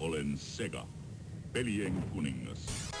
Olen Sega, Pelien kuningas.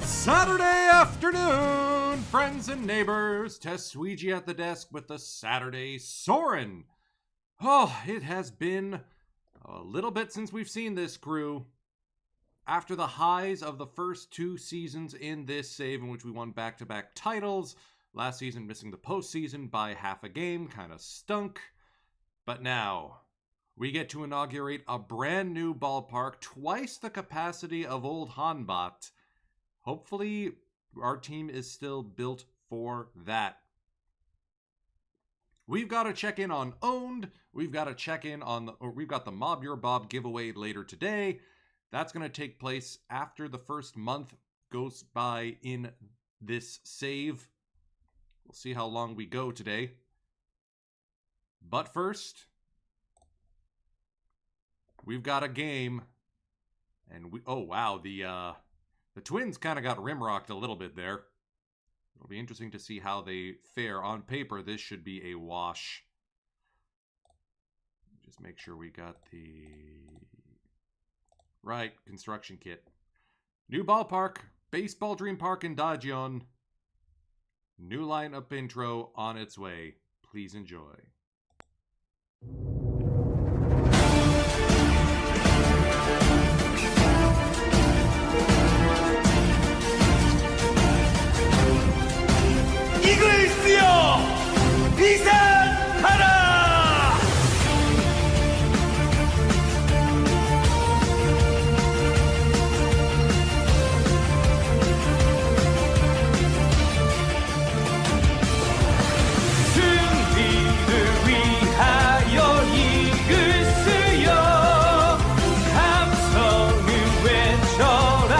Saturday afternoon, friends and neighbors. Tessuigi at the desk with the Saturday SOARIN. Oh, it has been a little bit since we've seen this crew. After the highs of the first two seasons in this save, in which we won back-to-back titles, last season missing the postseason by half a game, kind of stunk. But now, we get to inaugurate a brand new ballpark, twice the capacity of old Hanbat. Hopefully, our team is still built for that. We've got to check in on Owned. We've got to check in on, we've got the Mob Your Bob giveaway later today. That's going to take place after the first month goes by in this save. We'll see how long we go today. But first, we've got a game. And oh wow, the Twins kind of got rimrocked a little bit there. It'll be interesting to see how they fare. On paper, this should be a wash. Just make sure we got the right construction kit. New ballpark, Baseball Dream Park in Daejeon. New lineup intro on its way. Please enjoy. 이글스여 비상하라! 승리를 위하여 이글스여 감성을 외쳐라.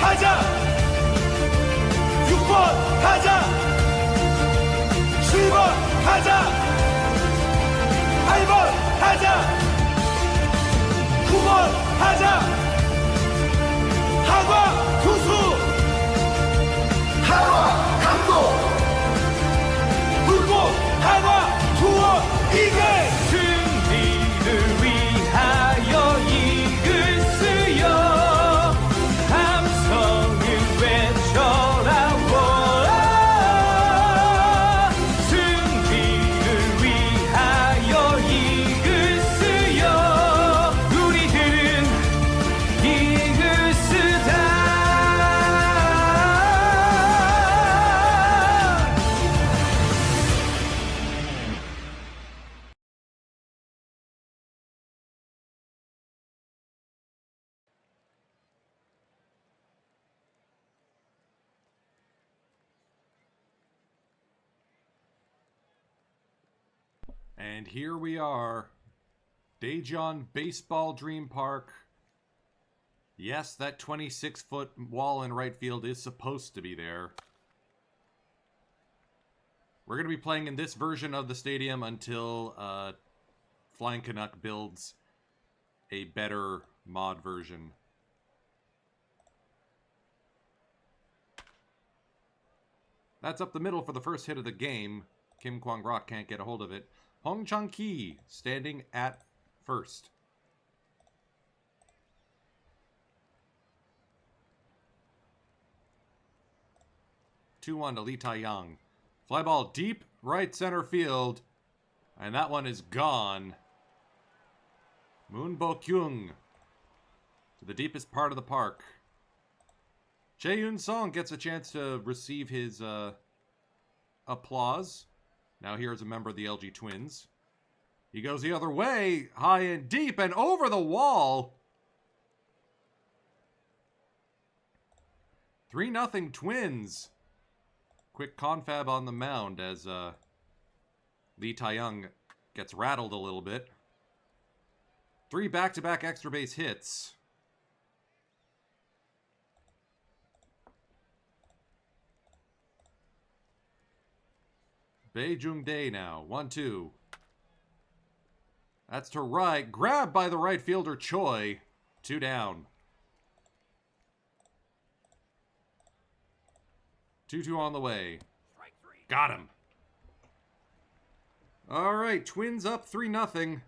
가자! 6번 가자! 7번 가자! 8번 가자! 9번 가자! 하과 투수! 하과 감독! 불꽃 하과 투어 이글! 승리를 위하여 이글스여 And here we are, Daejeon Baseball Dream Park. Yes, that 26-foot wall in right field is supposed to be there. We're going to be playing in this version of the stadium until Flying Canuck builds a better mod version. That's up the middle for the first hit of the game. Kim Kwang-Rok can't get a hold of it. Hong Chang-ki standing at first. Two-one to Lee Tai-yang. Fly ball deep right center field. And that one is gone. Moon Bo-kyung to the deepest part of the park. Chae Yoon-sung gets a chance to receive his applause. Now here's a member of the LG Twins. He goes the other way, high and deep, and over the wall. 3-0 Twins. Quick confab on the mound as Lee Tai-yang gets rattled a little bit. 3 back-to-back extra base hits. Bae Jung-dae now. 1-2. That's to right. Grabbed by the right fielder Choi. 2 down. 2-2 on the way. Got him. All right, Twins up 3-0.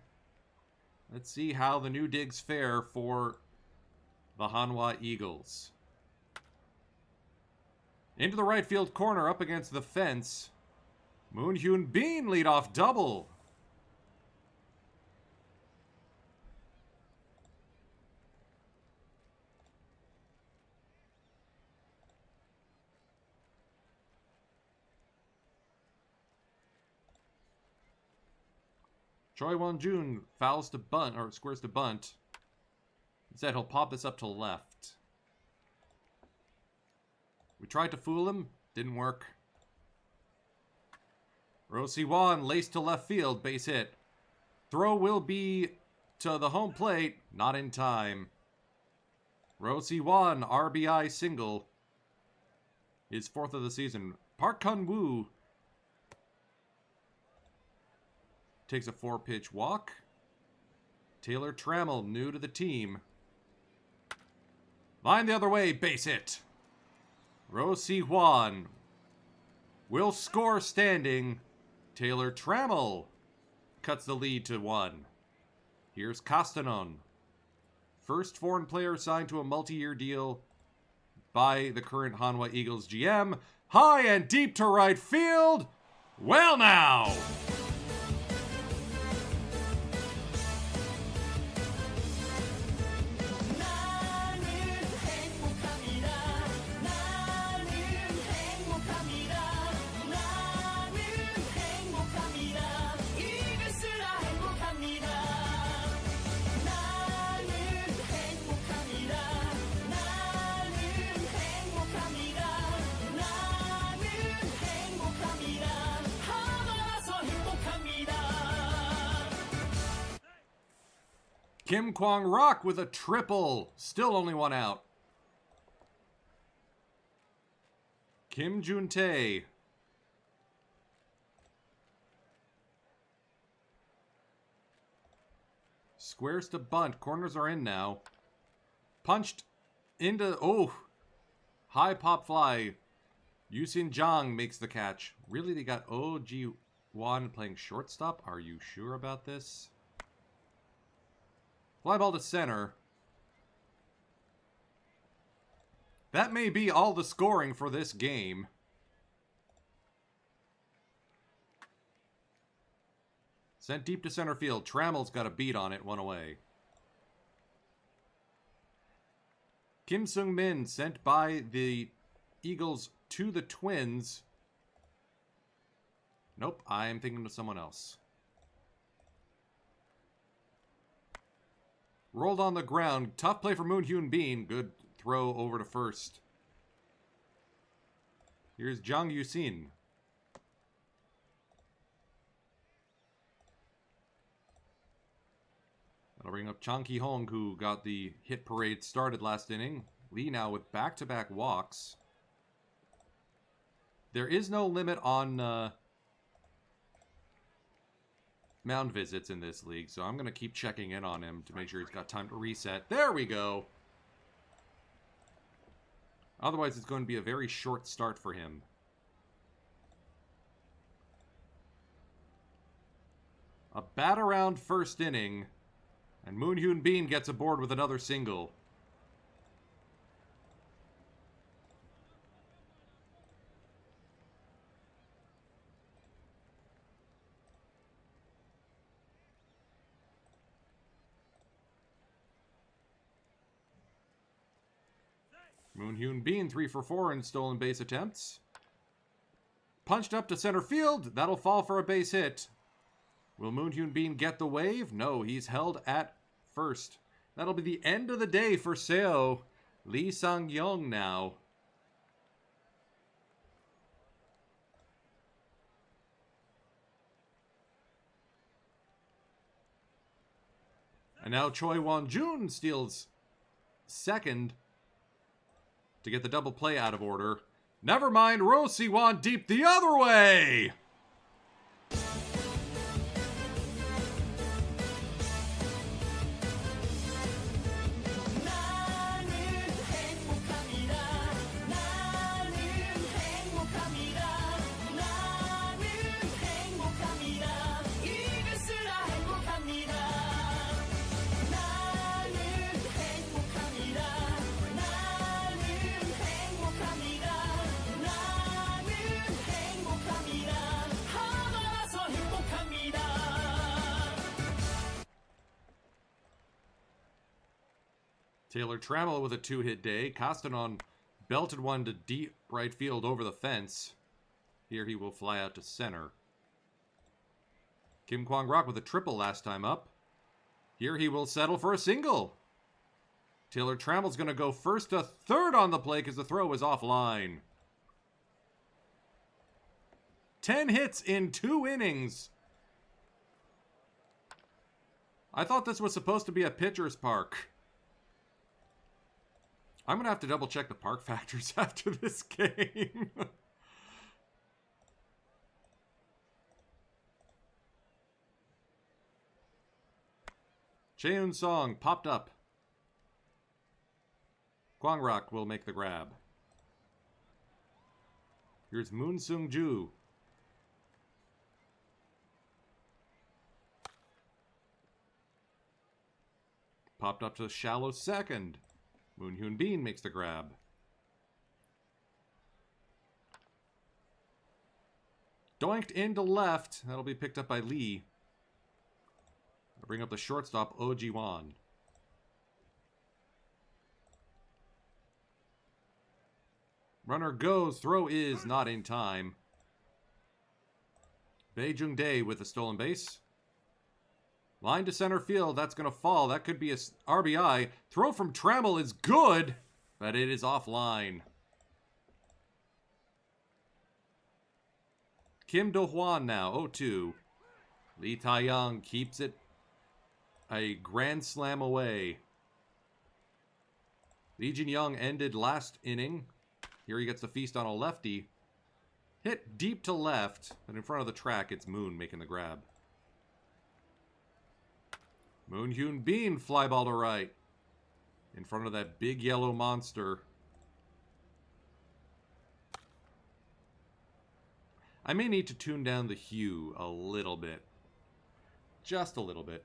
Let's see how the new digs fare for the Hanwha Eagles. Into the right field corner up against the fence. Moon Hyun Bin leadoff double. Choi Won-jun fouls to bunt, or squares to bunt. Instead, he'll pop this up to left. We tried to fool him. Didn't work. Ro Si-won laced to left field. Base hit. Throw will be to the home plate. Not in time. Ro Si-won, RBI single. His 4th of the season. Park Kun-woo takes a 4-pitch walk. Taylor Trammell, new to the team. Line the other way, base hit. Ro Si-won will score standing. Taylor Trammell cuts the lead to 1. Here's Castanon. First foreign player signed to a multi-year deal by the current Hanwha Eagles GM. High and deep to right field. Well now. Kim Kwang-rock with a triple. Still only 1 out. Kim Jun-tae. Squares to bunt. Corners are in now. Punched into... Oh! High pop fly. Yusin Jang makes the catch. Really, they got Oh Ji-won playing shortstop? Are you sure about this? Fly ball to center. That may be all the scoring for this game. Sent deep to center field. Trammell's got a beat on it, 1 away. Kim Sung-min sent by the Eagles to the Twins. Nope, I'm thinking of someone else. Rolled on the ground. Tough play for Moon Hyun Bin. Good throw over to first. Here's Jang Yusin. That'll bring up Chang Ki-hong, who got the hit parade started last inning. Lee now with back-to-back walks. There is no limit on mound visits in this league, so I'm going to keep checking in on him to make sure he's got time to reset. There we go! Otherwise, it's going to be a very short start for him. A bat around first inning, and Moon Hyun Bin gets aboard with another single. Moon Hyun Bin, 3 for 4 in stolen base attempts. Punched up to center field. That'll fall for a base hit. Will Moon Hyun Bin get the wave? No, he's held at first. That'll be the end of the day for Seo. Lee Sang-young now. And now Choi Won-jun steals second to get the double play out of order. Never mind, Ro Si-won deep the other way! Taylor Trammell with a 2-hit day. Castanon belted one to deep right field over the fence. Here he will fly out to center. Kim Kwang-Rok with a triple last time up. Here he will settle for a single. Taylor Trammell's going to go first to third on the play because the throw is offline. 10 hits in 2 innings. I thought this was supposed to be a pitcher's park. I'm going to have to double check the park factors after this game. Cheun Song popped up. Kwang-Rok will make the grab. Here's Moon Seung-ju. Popped up to shallow second. Moon Hyun-bin makes the grab. Doinked into left. That'll be picked up by Lee. I'll bring up the shortstop, Oh Ji-won. Runner goes. Throw is not in time. Bae Jung-dae with a stolen base. Line to center field. That's going to fall. That could be a RBI. Throw from Trammell is good, but it is offline. Kim Do-hwan now, 0-2. Lee Tae-young keeps it a grand slam away. Lee Jin-young ended last inning. Here he gets the feast on a lefty. Hit deep to left, but in front of the track, it's Moon making the grab. Moon Hyun-bin fly ball to right. In front of that big yellow monster. I may need to tune down the hue a little bit. Just a little bit.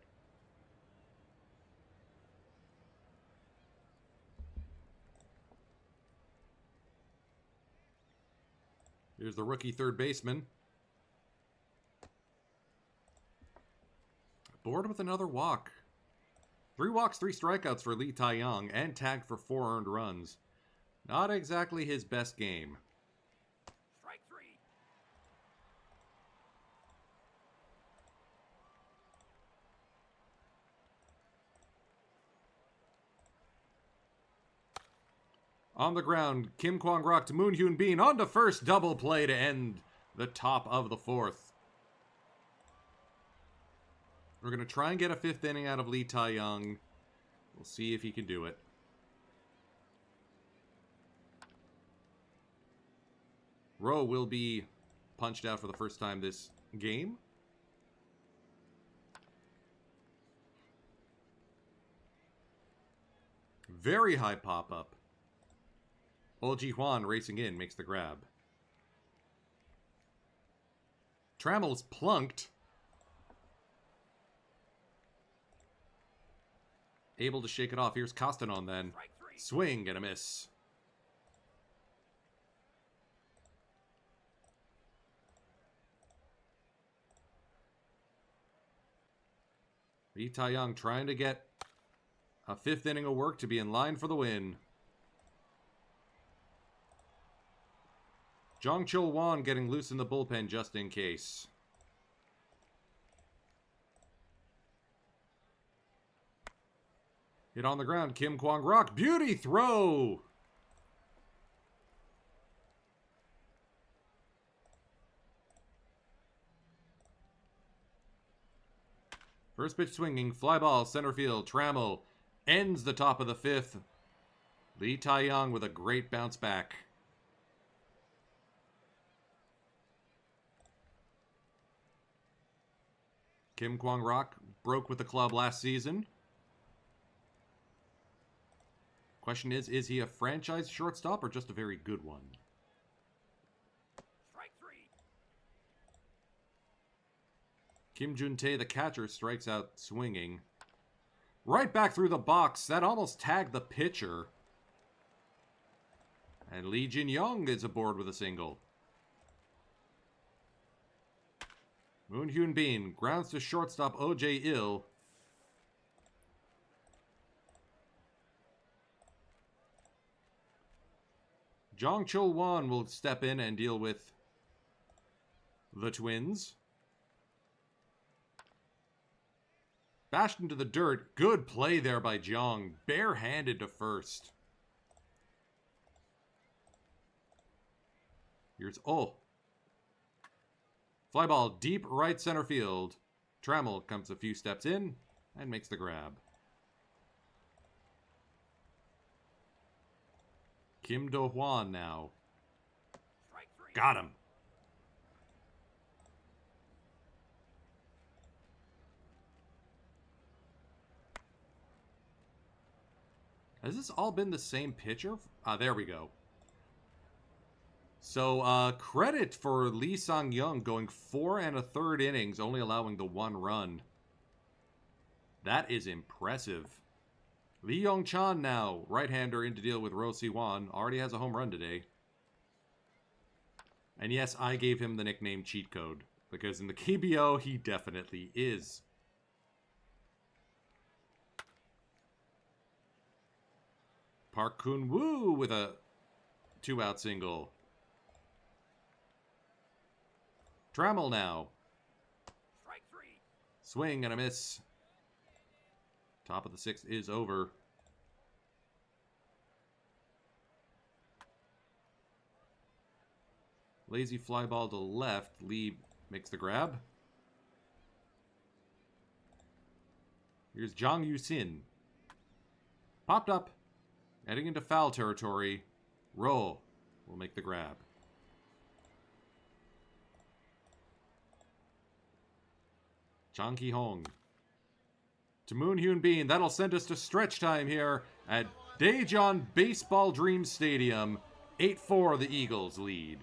Here's the rookie third baseman. Board with another walk. 3 walks, 3 strikeouts for Lee Tae-young, and tagged for 4 earned runs. Not exactly his best game. Strike 3. On the ground, Kim Kwang-Rok to Moon Hyun-bin on to first, double play to end the top of the 4th. We're going to try and get a 5th inning out of Lee Tae-young. We'll see if he can do it. Rowe will be punched out for the first time this game. Very high pop-up. Oh Ji-hwan racing in makes the grab. Trammell's plunked. Able to shake it off. Here's Kostanon then. Swing and a miss. Lee Tae-young trying to get a 5th inning of work to be in line for the win. Jong Chul-won getting loose in the bullpen just in case. Hit on the ground, Kim Kwang-Rok. Beauty throw! First pitch swinging, fly ball, center field. Trammell ends the top of the 5th. Lee Tae-young with a great bounce back. Kim Kwang-Rok broke with the club last season. Question is he a franchise shortstop or just a very good one? Strike 3. Kim Jun-tae, the catcher, strikes out swinging. Right back through the box. That almost tagged the pitcher. And Lee Jin-young is aboard with a single. Moon Hyun-bin grounds to shortstop O.J. Il. Jong Chul-won will step in and deal with the Twins. Bashed into the dirt. Good play there by Jong. Barehanded to first. Here's... Oh. Fly ball deep right center field. Trammell comes a few steps in and makes the grab. Kim Do-hwan now. Strike 3. Got him. Has this all been the same pitcher? There we go. So, credit for Lee Sang-young going 4 1/3 innings, only allowing the 1 run. That is impressive. Lee Yong-chan now, right-hander in to deal with Ro Si-wan. Already has a home run today. And yes, I gave him the nickname Cheat Code, because in the KBO, he definitely is. Park Kun-woo with a 2-out single. Trammell now. Strike 3. Swing and a miss. Top of the 6th is over. Lazy fly ball to left. Lee makes the grab. Here's Jang Yu-sin. Popped up. Heading into foul territory. Roll will make the grab. Chang Ki-hong. To Moon Hyun Bin. That'll send us to stretch time here at Daejeon Baseball Dream Stadium. 8-4 the Eagles lead.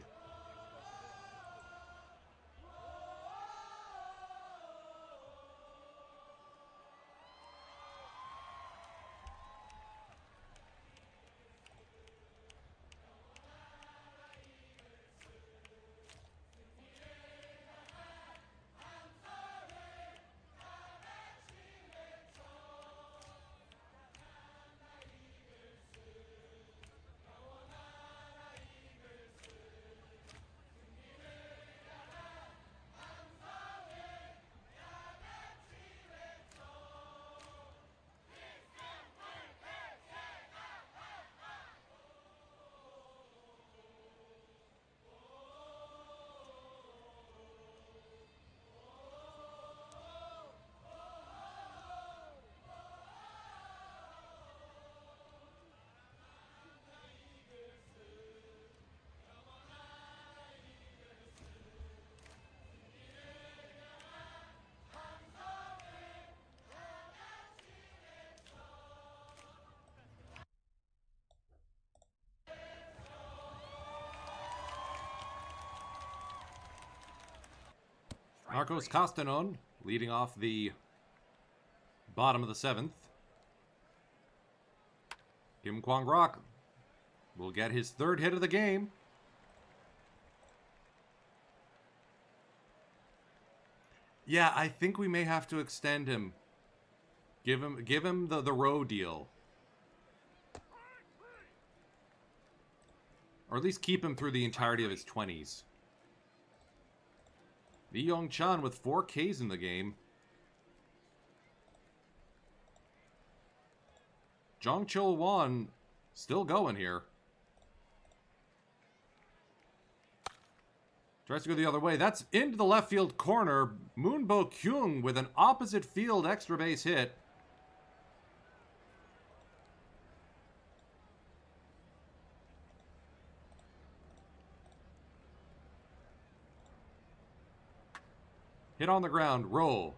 Marcos Castanon leading off the bottom of the 7th. Kim Kwang-rok will get his 3rd hit of the game. Yeah, I think we may have to extend him. Give him the row deal. Or at least keep him through the entirety of his 20s. Lee Yong-chan with 4 Ks in the game. Jong Chul-won still going here. Tries to go the other way. That's into the left field corner. Moon Bo-kyung with an opposite field extra base hit. Hit on the ground, roll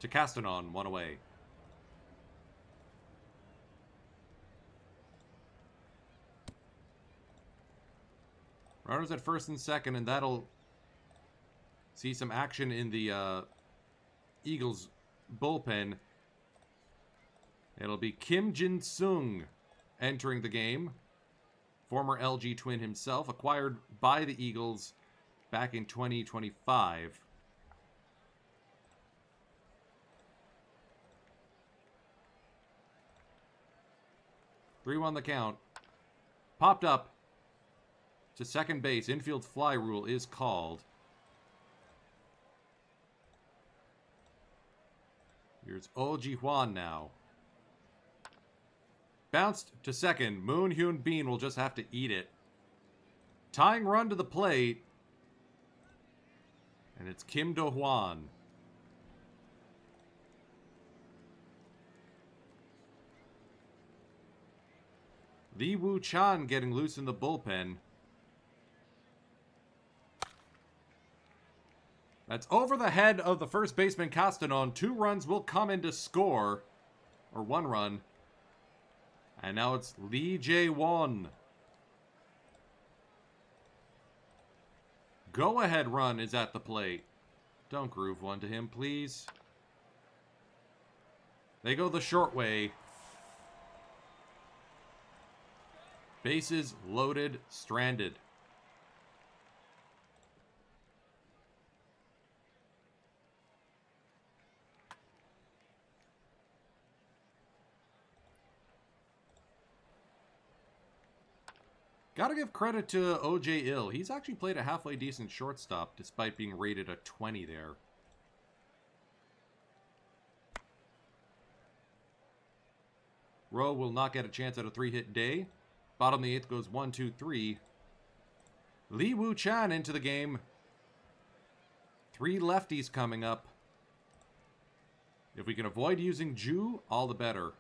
to Castanon, 1 away. Runners at first and second, and that'll see some action in the Eagles bullpen. It'll be Kim Jin-sung entering the game. Former LG Twin himself, acquired by the Eagles back in 2025. 3-1 the count. Popped up to second base. Infield fly rule is called. Here's Oji Hwan now. Bounced to second. Moon Hyun Bin will just have to eat it. Tying run to the plate. And it's Kim Do Hwan. Lee Woo Chan getting loose in the bullpen. That's over the head of the first baseman Castanon. 2 runs will come in to score. Or 1 run. And now it's Lee Jae-won. Go-ahead run is at the plate. Don't groove one to him, please. They go the short way. Bases loaded, stranded. Gotta give credit to O.J. Ill. He's actually played a halfway decent shortstop despite being rated a 20 there. Rowe will not get a chance at a 3-hit day. Bottom of the 8th goes 1-2-3. Lee Woo Chan into the game. 3 lefties coming up. If we can avoid using Ju, all the better.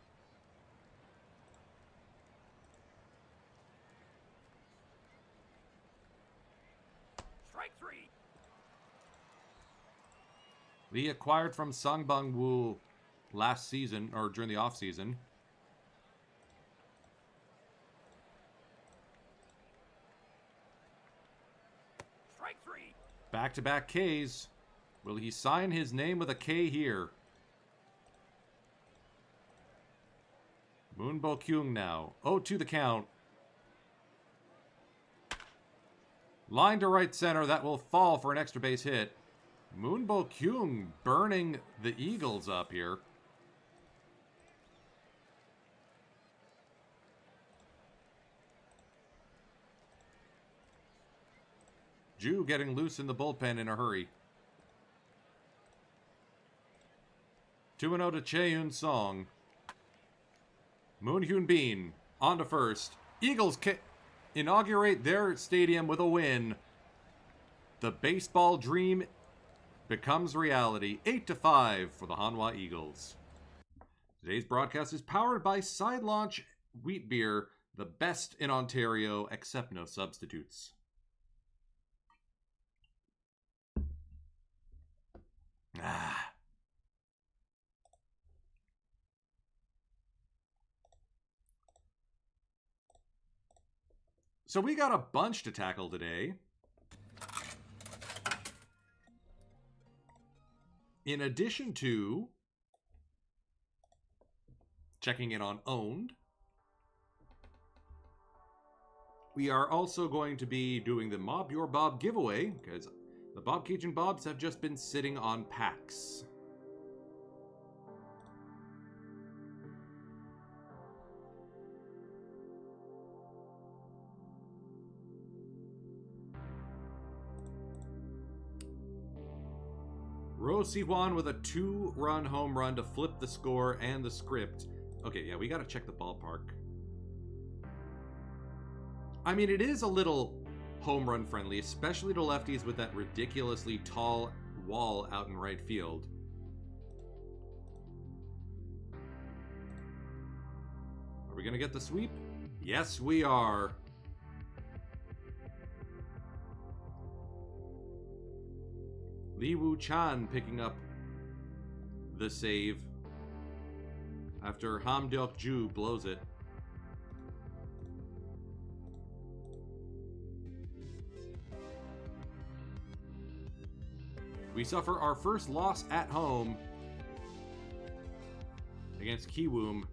Strike 3. Lee acquired from Sangbang Woo last season, or during the offseason. Strike 3. Back-to-back Ks. Will he sign his name with a K here? Moon Bo Kyung now. 0-2 the count. Line to right center. That will fall for an extra base hit. Moon Bo Kyung burning the Eagles up here. Ju getting loose in the bullpen in a hurry. 2-0 to Chae-Yun Song. Moon Hyun Bin on to first. Eagles inaugurate their stadium with a win. The baseball dream becomes reality. 8-5 for the Hanwha Eagles. Today's broadcast is powered by Side Launch Wheat Beer, the best in Ontario, except no substitutes. So we got a bunch to tackle today. In addition to checking in on Owned, we are also going to be doing the Mob Your Bob giveaway, because the Bob Cajun Bobs have just been sitting on packs. Ro Si-hwan with a 2-run home run to flip the score and the script. Okay, yeah, we gotta check the ballpark. I mean, it is a little home run friendly, especially to lefties with that ridiculously tall wall out in right field. Are we gonna get the sweep? Yes, we are. Lee Woo Chan picking up the save after Ham Deok Ju blows it. We suffer our first loss at home against Kiwoom.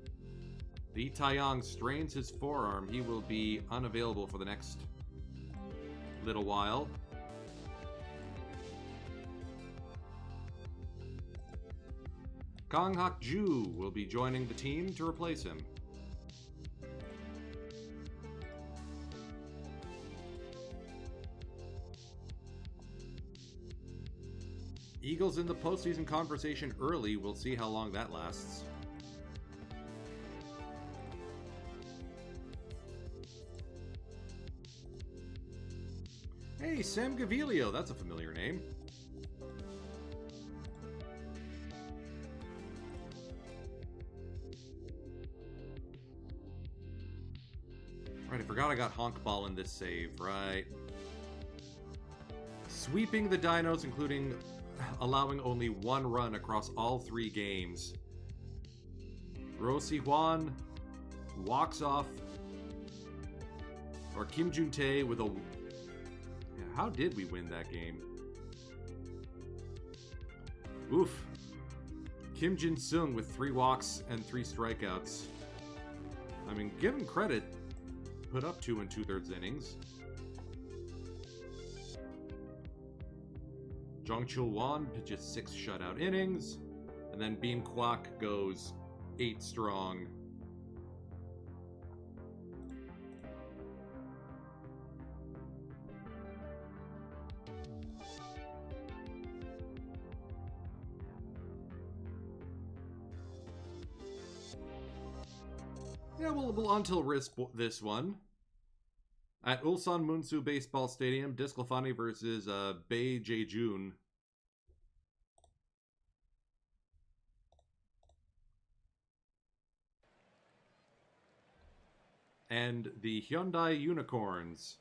Lee Taeyong strains his forearm. He will be unavailable for the next little while. Kang Hak Ju will be joining the team to replace him. Eagles in the postseason conversation early. We'll see how long that lasts. Hey, Sam Gavilio. That's a familiar name. Right, I forgot I got Honk Ball in this save, right? Sweeping the Dinos, including allowing only one run across all 3 games. Rosi Hwan walks off, or Kim Jun-tae with a... Yeah, how did we win that game? Oof. Kim Jin-sung with 3 walks and 3 strikeouts. I mean, give him credit. Put up 2 2/3 innings. Jong Chul-won pitches 6 shutout innings. And then Beam Kwak goes 8 strong. Yeah, we'll until risk this one. At Ulsan Munsu Baseball Stadium, Disclafani versus Bae Jae-jun. And the Hyundai Unicorns.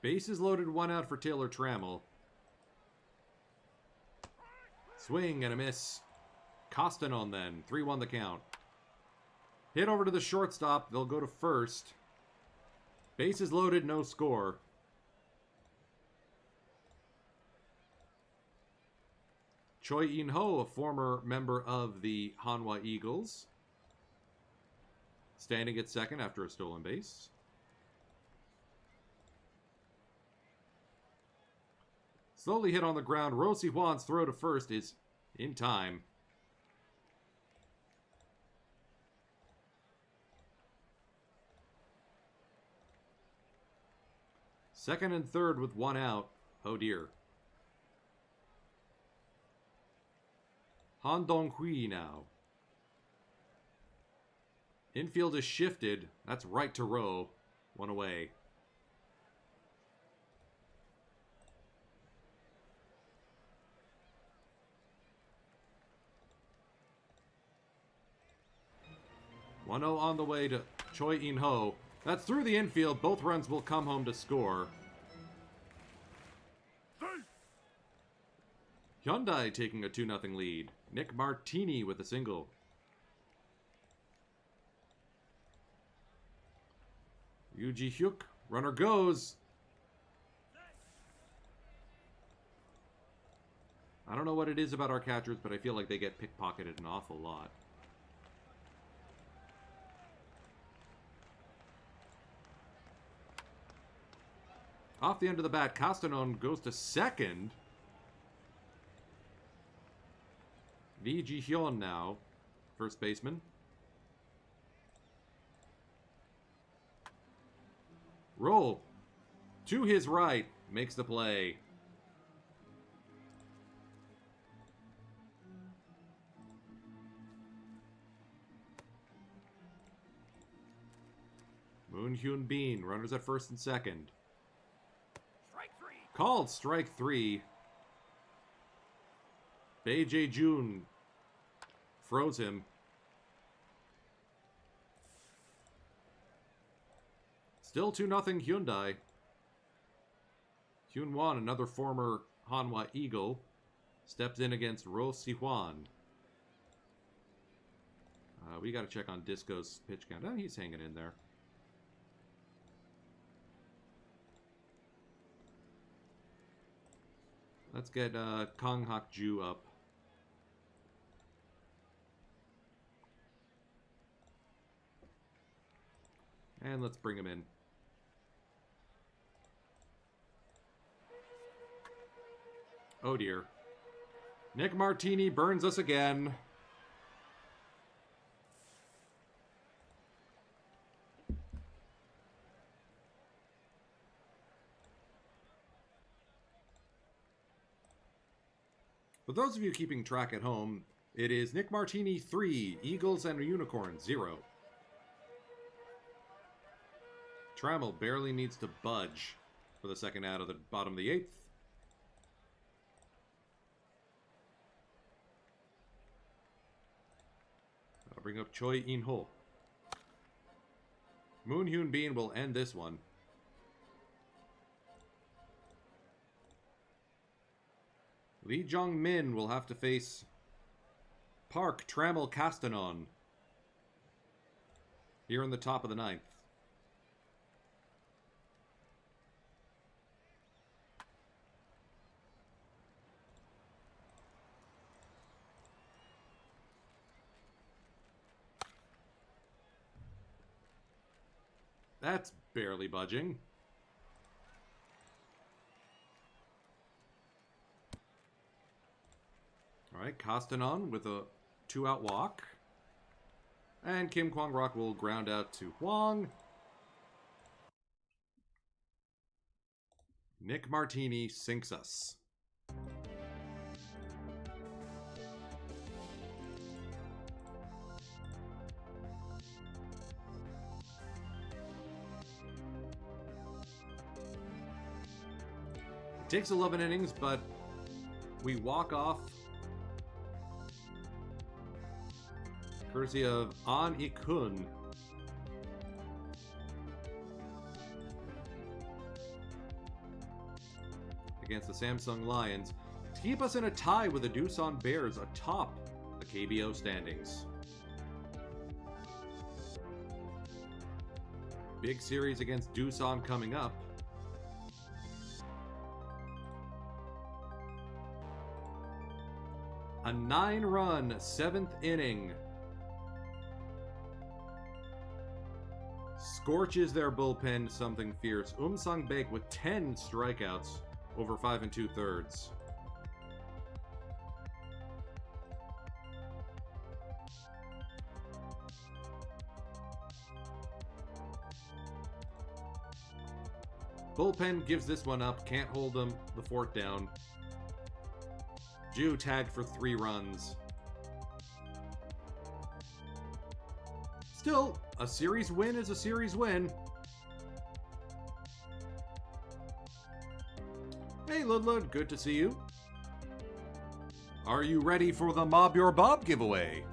Bases loaded, 1 out for Taylor Trammell. Swing and a miss. Costanon then. 3-1 the count. Hit over to the shortstop. They'll go to first. Bases loaded, no score. Choi In-ho, a former member of the Hanwha Eagles, standing at second after a stolen base. Slowly hit on the ground. Rosi Hwan's throw to first is in time. Second and third with 1 out. Oh dear. Han Dong-hui now. Infield is shifted. That's right to row. 1 away. One 0 on the way to Choi In-ho. That's through the infield. Both runs will come home to score. Hyundai taking a 2-0 lead. Nick Martini with a single. Yoo Ji-hyuk, runner goes. I don't know what it is about our catchers, but I feel like they get pickpocketed an awful lot. Off the end of the bat, Castanon goes to second. Lee Ji-hyun now, first baseman. Roll to his right, makes the play. Moon Hyun Bin, runners at first and second. Strike 3. Called strike 3. Bae Jae-jun froze him. Still 2-0 Hyundai. Hyun-won, another former Hanwha Eagle, steps in against Ro Si-hwan. We got to check on Disco's pitch count. Oh, he's hanging in there. Let's get Kang Hak-ju up. And let's bring him in. Oh dear. Nick Martini burns us again. For those of you keeping track at home, it is Nick Martini 3, Eagles and Unicorn 0. Trammell barely needs to budge for the second out of the bottom of the 8th. I'll bring up Choi In-ho. Moon Hyun Bin will end this one. Lee Jong-min will have to face Park Trammell Castanon here in the top of the 9th. That's barely budging. All right, Castanon with a 2-out walk. And Kim Kwang-Rok will ground out to Hwang. Nick Martini sinks us. It takes 11 innings, but we walk off courtesy of An Ik-hun. Against the Samsung Lions to keep us in a tie with the Doosan Bears atop the KBO standings. Big series against Doosan coming up. A 9-run 7th inning scorches their bullpen something fierce. Sang-baek with 10 strikeouts over 5 2/3. Bullpen gives this one up, can't hold them, the fort down. Ju tagged for 3 runs. Still, a series win is a series win. Hey Ludlud, good to see you. Are you ready for the Mob Your Bob giveaway?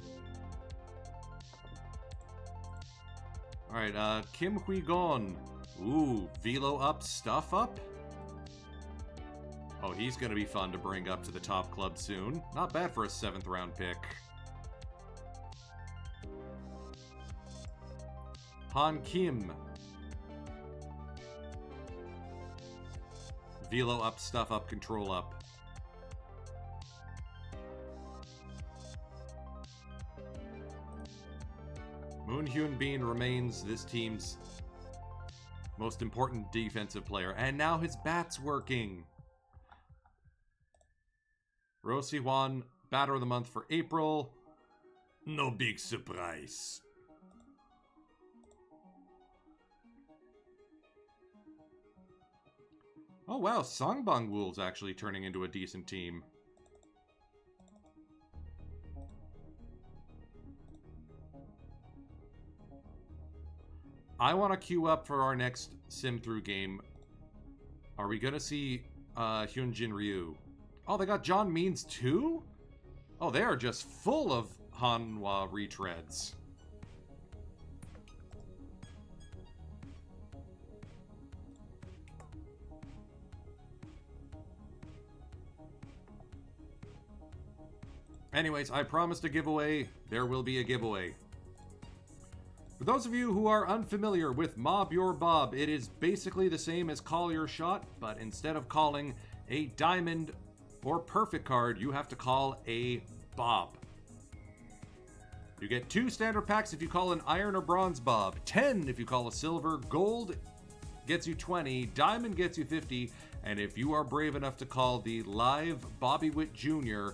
Alright, Kim Hui-gon. Ooh, Velo up, stuff up? Oh, he's going to be fun to bring up to the top club soon. Not bad for a 7th round pick. Han Kim. Velo up, stuff up, control up. Moon Hyun Bin remains this team's most important defensive player. And now his bat's working. Ro Si-hwan, batter of the month for April. No big surprise. Oh wow, Songbang-wool's actually turning into a decent team. I want to queue up for our next sim-through game. Are we going to see Hyunjin Ryu? Oh, they got John Means too? Oh, they are just full of Hanwha retreads. Anyways, I promised a giveaway. There will be a giveaway. For those of you who are unfamiliar with Mob Your Bob, it is basically the same as Call Your Shot, but instead of calling a diamond or perfect card, you have to call a Bob. You get 2 standard packs if you call an iron or bronze Bob, 10 if you call a silver, gold gets you 20, diamond gets you 50, And if you are brave enough to call the live Bobby Witt Jr.,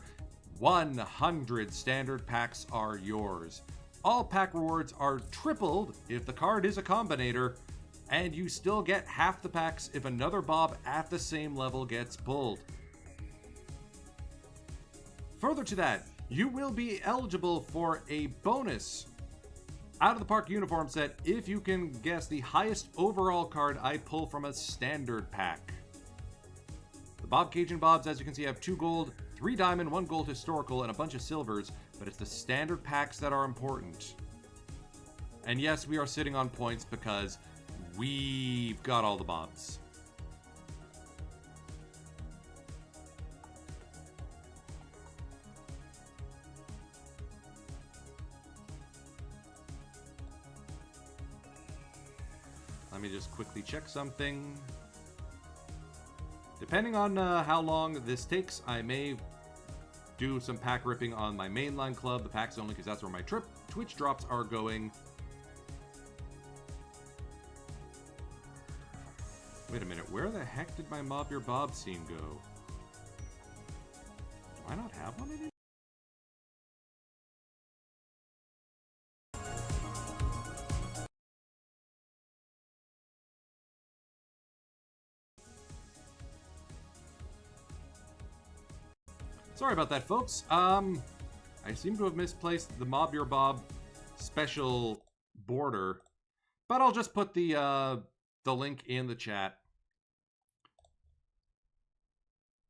100 standard packs are yours. All pack rewards are tripled if the card is a combinator, and you still get half the packs if another Bob at the same level gets pulled. Further to that, you will be eligible for a bonus out of the park uniform set if you can guess the highest overall card I pull from a standard pack. The Bob Cajun Bobs, as you can see, have 2 gold, 3 diamond, 1 gold historical, and a bunch of silvers, but it's the standard packs that are important. And yes, we are sitting on points because we've got all the Bobs. Let me just quickly check something. Depending on how long this takes, I may do some pack ripping on my mainline club, the packs only, because that's where my Twitch drops are going. Wait a minute, where the heck did my Mob Your Bob scene go? Do I not have one anymore? Sorry about that, folks. I seem to have misplaced the Mob Your Bob special border, but I'll just put the link in the chat.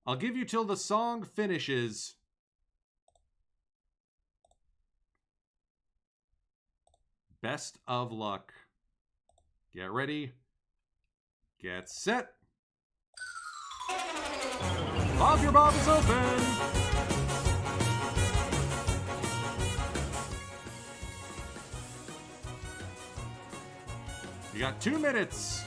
I'll give you till the song finishes. Best of luck. Get ready. Get set. Mob Your Bob is open! You got 2 minutes.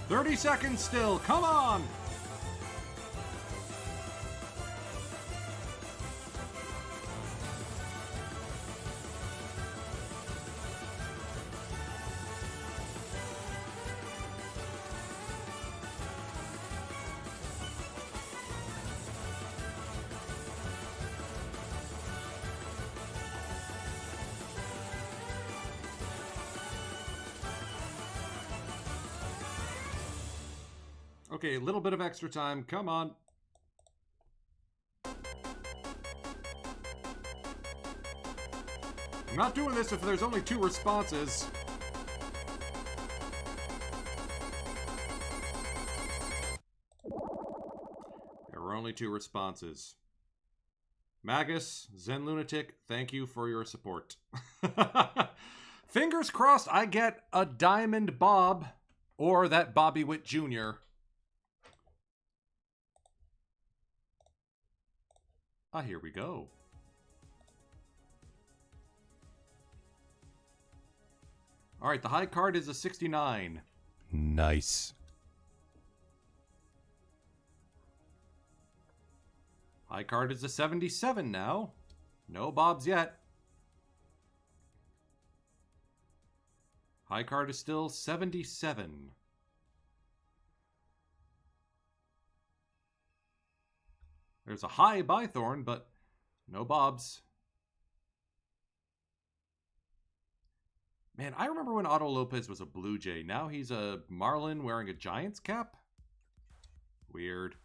"30 seconds still, come on!" Okay, a little bit of extra time. Come on. I'm not doing this if there's only 2 responses. There were only 2 responses. Magus, Zen Lunatic, thank you for your support. Fingers crossed I get a Diamond Bob or that Bobby Witt Jr. Ah, here we go. All right, the high card is a 69. Nice. High card is a 77 now. No Bobs yet. High card is still 77. There's a high Bythorn, but no Bobs. Man, I remember when Otto Lopez was a Blue Jay. Now he's a Marlin wearing a Giants cap? Weird.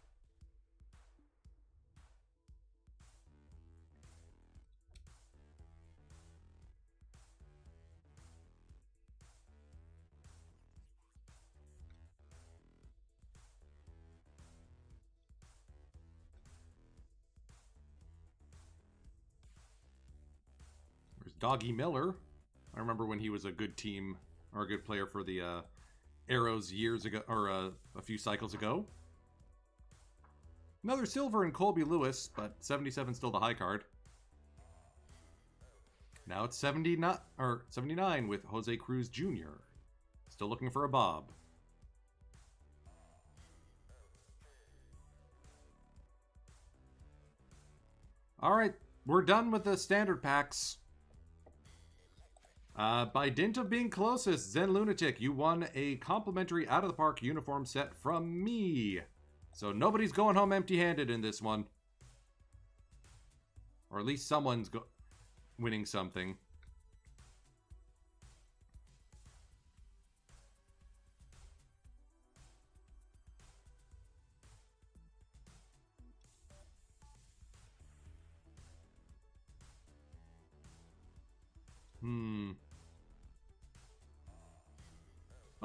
There's Doggy Miller. I remember when he was a good team or a good player for the Arrows years ago, or a few cycles ago. Another silver in Colby Lewis, but 77 still the high card. Now it's 79 with Jose Cruz Jr. Still looking for a Bob. All right, we're done with the standard packs. By dint of being closest, Zen Lunatic, you won a complimentary Out of the Park uniform set from me. So nobody's going home empty-handed in this one. Or at least someone's winning something.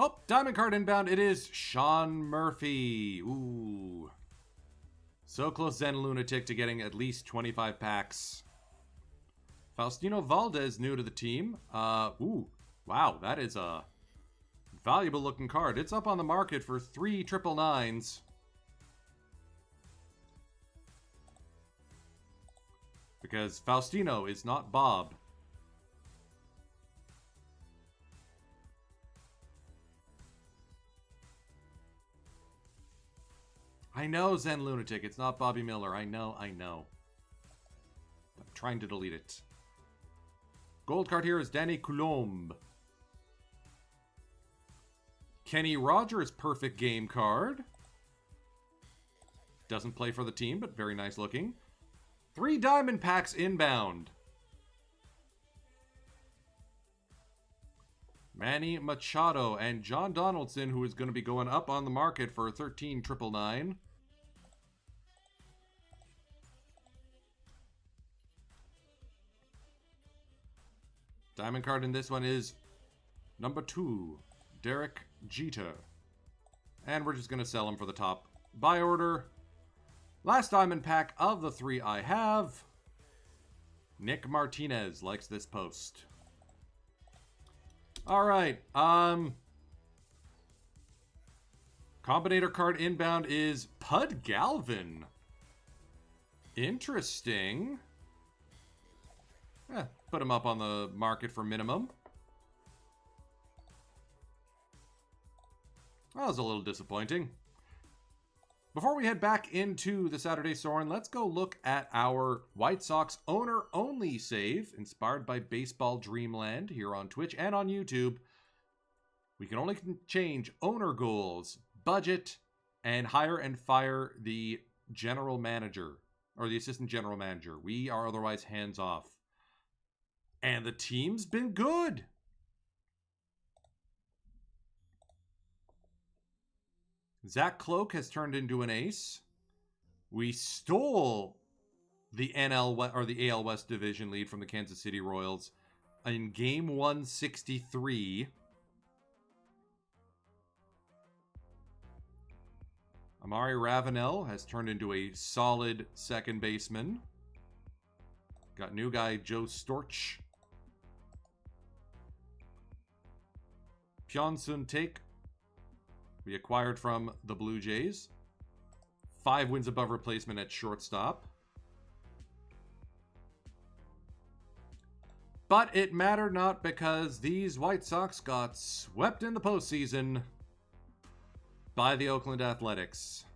Oh, diamond card inbound. It is Sean Murphy. Ooh. So close, Zen Lunatic, to getting at least 25 packs. Faustino Valdez, new to the team. Ooh. Wow, that is a valuable looking card. It's up on the market for 3 999s. Because Faustino is not Bob. I know, Zen Lunatic. It's not Bobby Miller. I know. I'm trying to delete it. Gold card here is Danny Coulombe. Kenny Rogers, perfect game card. Doesn't play for the team, but very nice looking. 3 diamond packs inbound. Manny Machado and John Donaldson, who is going to be going up on the market for 13 999. Diamond card in this one is number 2, Derek Jeter. And we're just going to sell him for the top buy order. Last diamond pack of the 3 I have. Nick Martinez likes this post. All right. Combinator card inbound is Pud Galvin. Interesting. Put him up on the market for minimum. That was a little disappointing. Before we head back into the Saturday Soarin', let's go look at our White Sox owner-only save, inspired by Baseball Dreamland, here on Twitch and on YouTube. We can only change owner goals, budget, and hire and fire the general manager, or the assistant general manager. We are otherwise hands-off. And the team's been good. Zach Cloak has turned into an ace. We stole the the AL West division lead from the Kansas City Royals in game 163. Amari Ravenel has turned into a solid second baseman. Got new guy Joe Storch. Pyeonsun Take, we acquired from the Blue Jays. 5 wins above replacement at shortstop. But it mattered not, because these White Sox got swept in the postseason by the Oakland Athletics.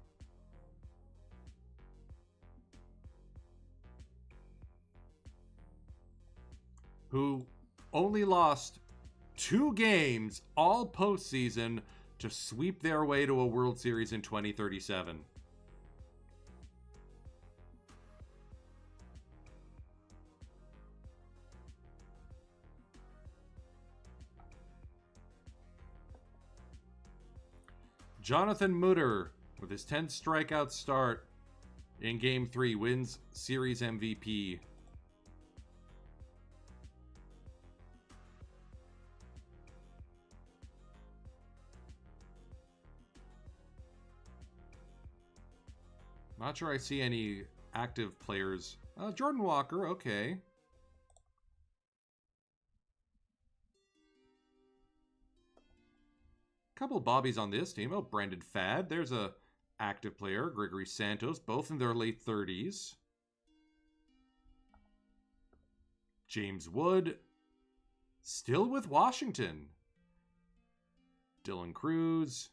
Who only lost 2 games all postseason to sweep their way to a World Series in 2037. Jonathan Mutter, with his 10th strikeout start in Game 3, wins Series MVP. Not sure I see any active players. Jordan Walker, okay. Couple Bobbies on this team. Oh, Brandon Fad. There's a active player. Gregory Santos, both in their late 30s. James Wood, still with Washington. Dylan Cruz.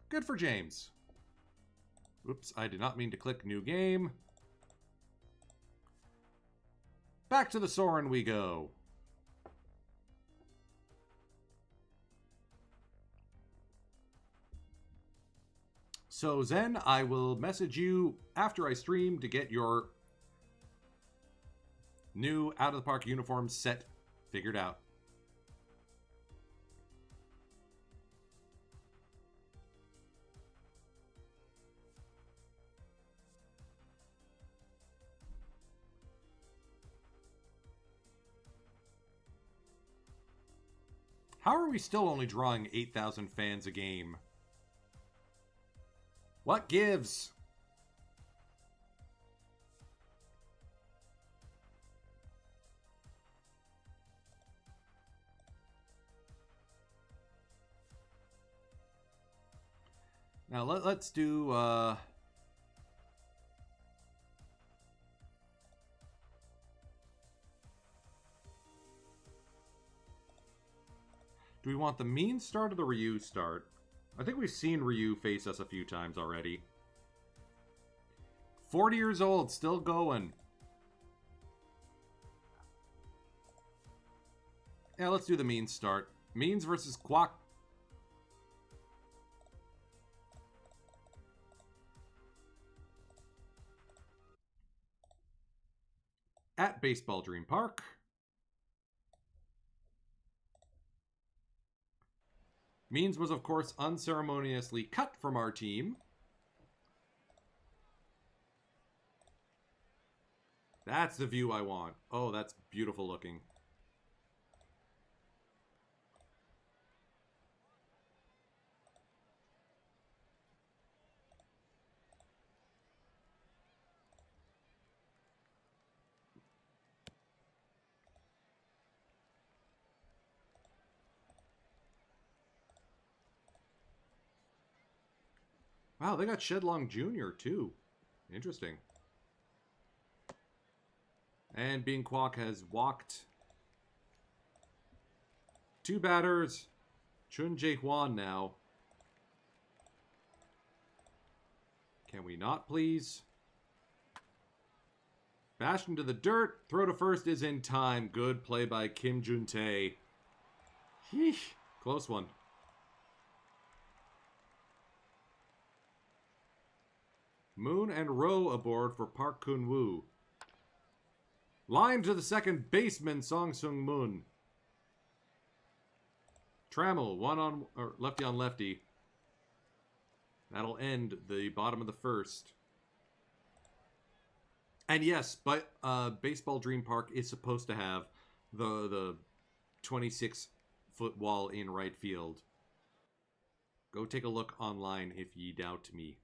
Good for James. Oops, I did not mean to click new game. Back to the SOARIN we go. So Zen, I will message you after I stream to get your new Out of the Park uniform set figured out. How are we still only drawing 8,000 fans a game? What gives? Now let's do do we want the mean start or the Ryu start? I think we've seen Ryu face us a few times already. 40 years old, still going. Yeah, let's do the mean start. Means versus Quack. At Baseball Dream Park. Means was, of course, unceremoniously cut from our team. That's the view I want. Oh, that's beautiful looking. Wow, they got Shedlong Jr. too. Interesting. And Bing Kwok has walked 2 batters. Chun Jae Hwan now. Can we not, please? Bashed into the dirt. Throw to first is in time. Good play by Kim Jun-tae. Heesh. Close one. Moon and Rowe aboard for Park Kun-woo. Line to the second baseman, Song Sung-moon. Trammell, lefty on lefty. That'll end the bottom of the first. And yes, but Baseball Dream Park is supposed to have the 26-foot wall in right field. Go take a look online if ye doubt me.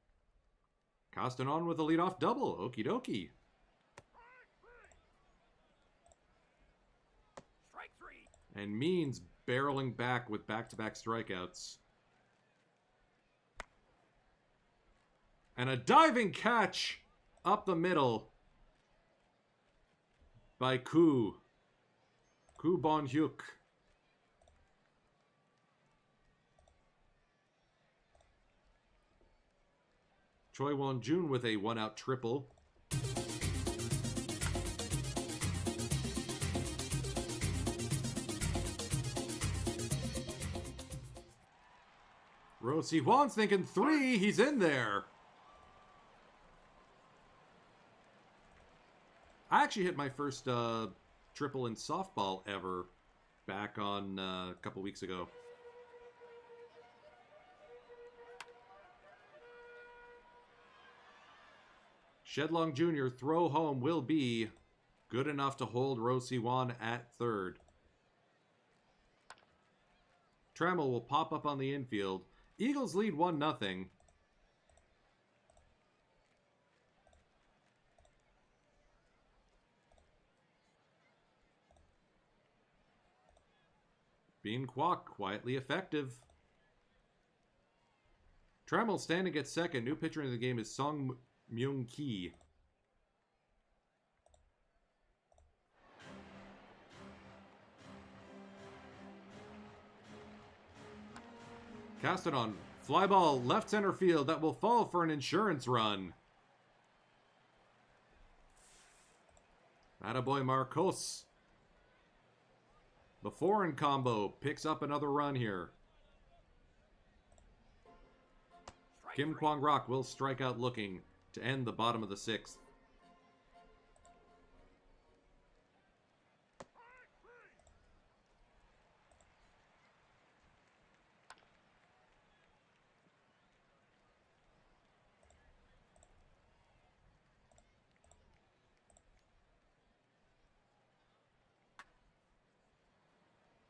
Castanon with a leadoff double. Okie dokie. Strike 3. And Means barreling back with back-to-back strikeouts. And a diving catch up the middle by Koo Bon-hyuk. Choi Won-jun with a 1-out triple. Rosie Juan's thinking 3. He's in there. I actually hit my first triple in softball ever back on a couple weeks ago. Shedlong Jr. throw home will be good enough to hold Rosie Juan at third. Trammell will pop up on the infield. Eagles lead 1-0. Bean Kwok, quietly effective. Trammell standing at second. New pitcher in the game is Song Myung Ki. Cast it on. Fly ball, left center field. That will fall for an insurance run. Attaboy Marcos. The foreign combo picks up another run here. Kim Kwang-rak will strike out looking to end the bottom of the 6th.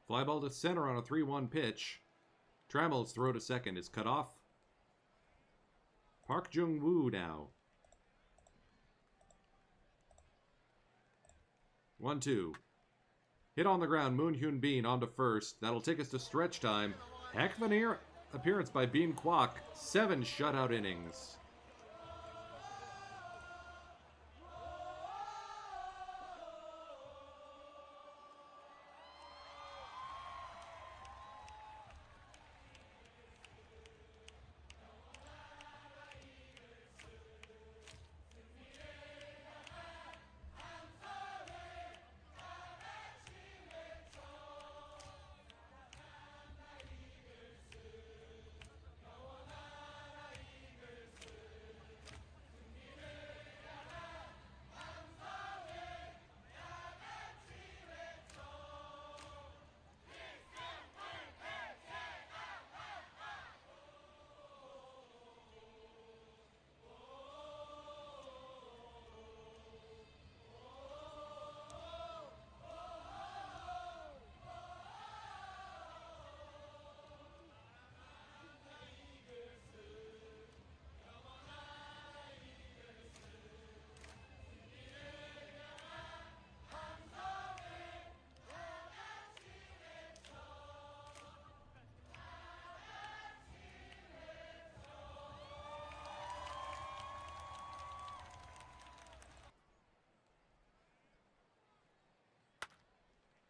Fly ball to center on a 3-1 pitch. Trammell's throw to second is cut off. Park Jung-woo now. 1-2. Hit on the ground, Moon Hyun Bin on to first. That'll take us to stretch time. Heck of an appearance by Bean Kwok. 7 shutout innings.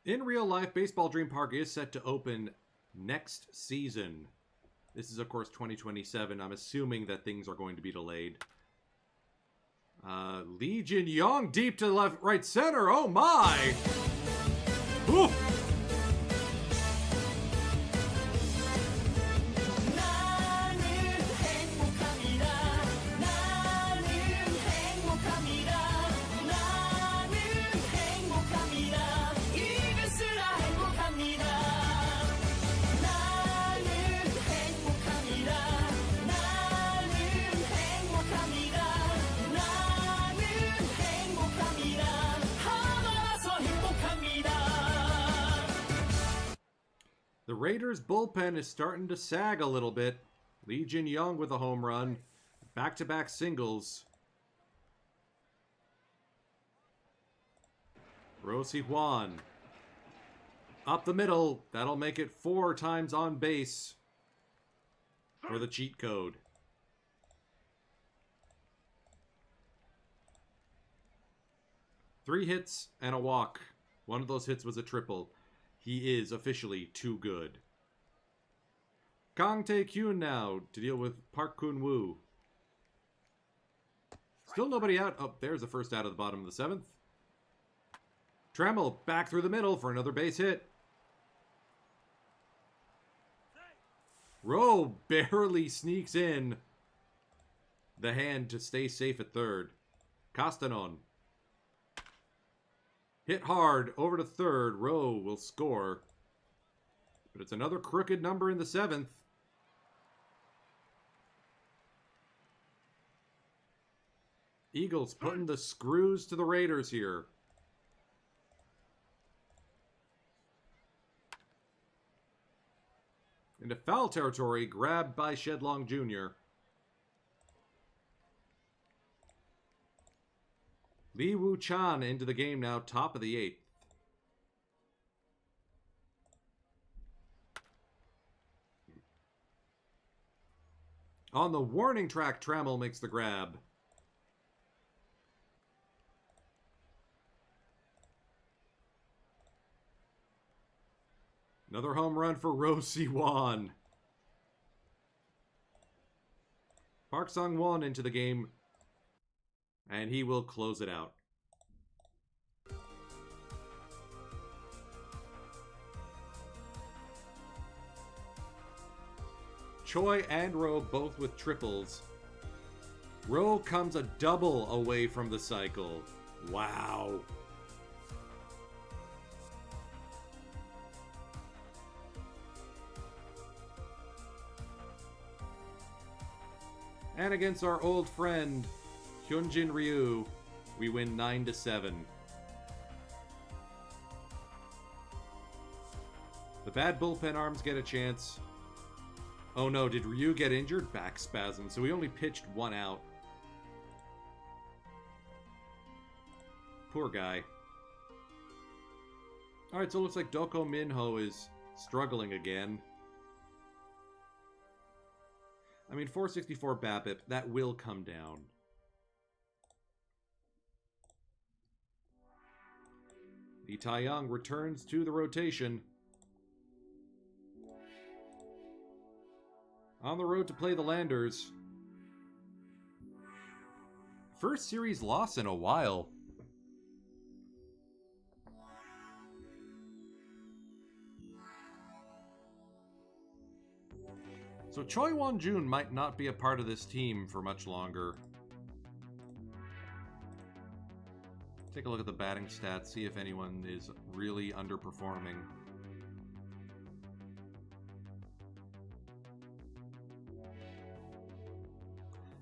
In real life, Baseball Dream Park is set to open next season. This is, of course, 2027. I'm assuming that things are going to be delayed. Lee Jin-young deep to left, right center. Oh, my! Ooh. The Raiders' bullpen is starting to sag a little bit. Lee Jin-young with a home run. Back-to-back singles. Rosie Juan. Up the middle. That'll make it 4 times on base for the cheat code. Three hits and a walk. One of those hits was a triple. He is officially too good. Kang Tae-kyun now to deal with Park Kun-woo. Still nobody out. Oh, there's the first out of the bottom of the 7th. Trammell back through the middle for another base hit. Rowe barely sneaks in the hand to stay safe at third. Castanon. Hit hard over to third. Rowe will score. But it's another crooked number in the 7th. Eagles putting the screws to the Raiders here. Into foul territory, grabbed by Shedlong Jr. Lee Woo Chan into the game now, top of the 8th. On the warning track, Trammell makes the grab. Another home run for Ro Si-won. Park Sung-won into the game. And he will close it out. Choi and Ro both with triples. Ro comes a double away from the cycle. Wow. And against our old friend, Hyunjin Ryu, we win 9-7. The bad bullpen arms get a chance. Oh no, did Ryu get injured? Back spasm, so we only pitched 1 out. Poor guy. Alright, so it looks like Doko Minho is struggling again. I mean, 464 BABIP, that will come down. Lee Tai-young returns to the rotation. On the road to play the Landers. First series loss in a while. So Choi Won-jun might not be a part of this team for much longer. Take a look at the batting stats, see if anyone is really underperforming.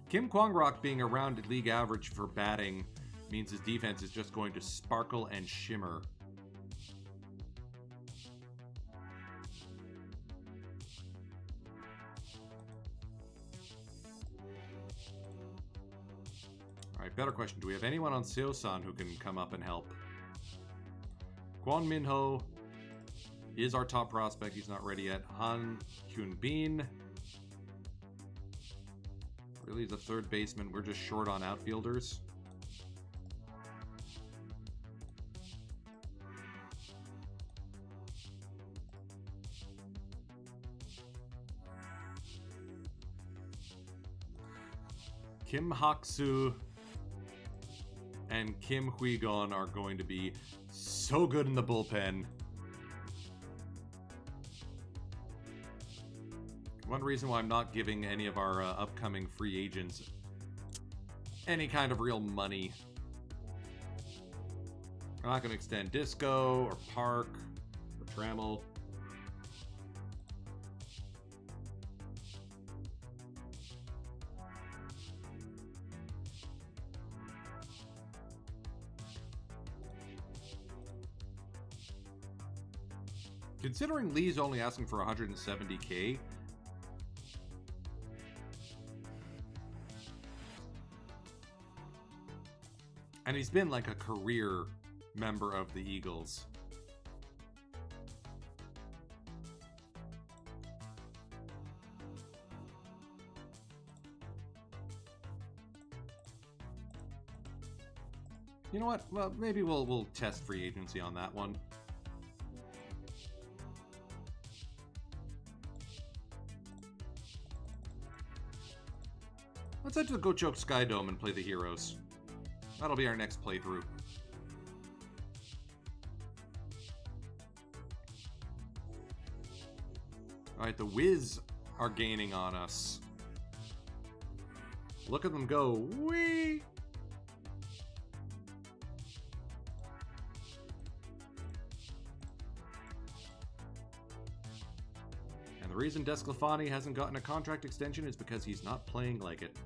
Kim Kwang-rok being around league average for batting means his defense is just going to sparkle and shimmer. Alright, better question. Do we have anyone on Seosan who can come up and help? Kwon Min-ho is our top prospect. He's not ready yet. Han Kyun-bin. Really, the third baseman. We're just short on outfielders. Kim Hak-soo and Kim Hui-gon are going to be so good in the bullpen. One reason why I'm not giving any of our upcoming free agents any kind of real money. I'm not going to extend Disco or Park or Trammell. Considering Lee's only asking for 170K, and he's been like a career member of the Eagles. You know what? Well, maybe we'll test free agency on that one. Let's head to the Gochok Sky Dome and play the Heroes. That'll be our next playthrough. Alright, the Wiz are gaining on us. Look at them go. Whee! And the reason Desclafani hasn't gotten a contract extension is because he's not playing like it.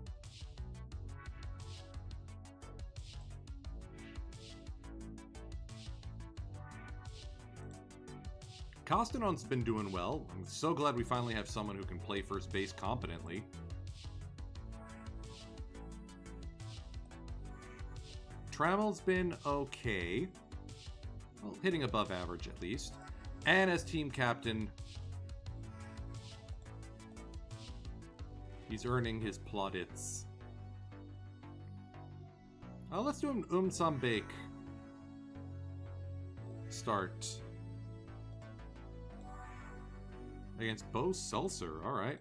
Costanon's been doing well. I'm so glad we finally have someone who can play first base competently. Tramel's been okay. Well, hitting above average at least. And as team captain, he's earning his plaudits. Let's do an Sambake start. Against Bo Sulcer, alright.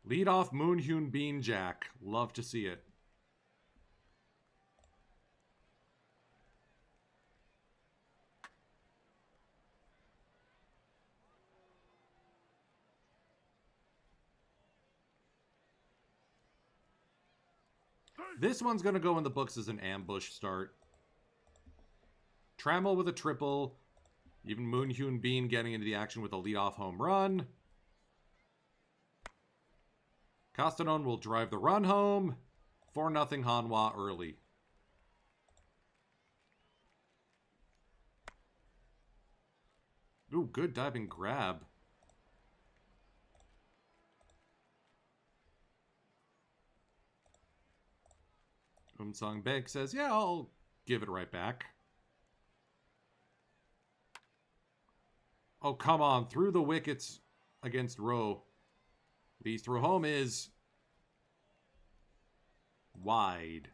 Lead off Moonhyun Bean Jack. Love to see it. This one's going to go in the books as an ambush start. Trammell with a triple. Even Moonhyun Bean getting into the action with a leadoff home run. Castanon will drive the run home. 4-0 Hanwha early. Ooh, good diving grab. Song Beg says, yeah, I'll give it right back. Oh, come on. Through the wickets against Rowe. Lee's throw home is wide.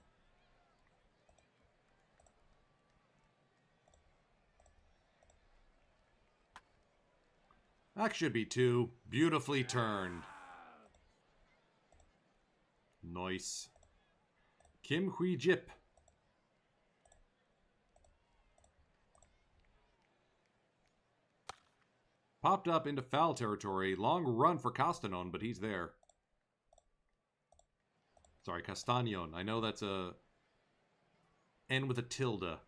That should be 2. Beautifully turned. Nice. Kim Hui Jip. Popped up into foul territory. Long run for Castanon, but he's there. Sorry, Castañon. I know that's a N with a tilde.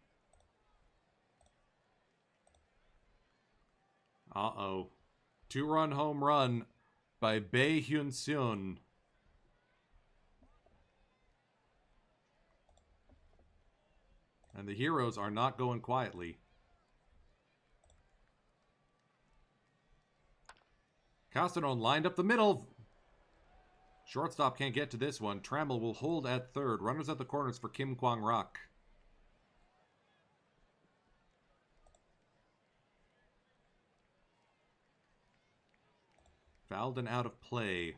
Uh-oh. 2-run home run by Bae Hyun Seon. And the heroes are not going quietly. Castanon lined up the middle. Shortstop can't get to this one. Trammell will hold at third. Runners at the corners for Kim Kwang-rak. Fouled and out of play.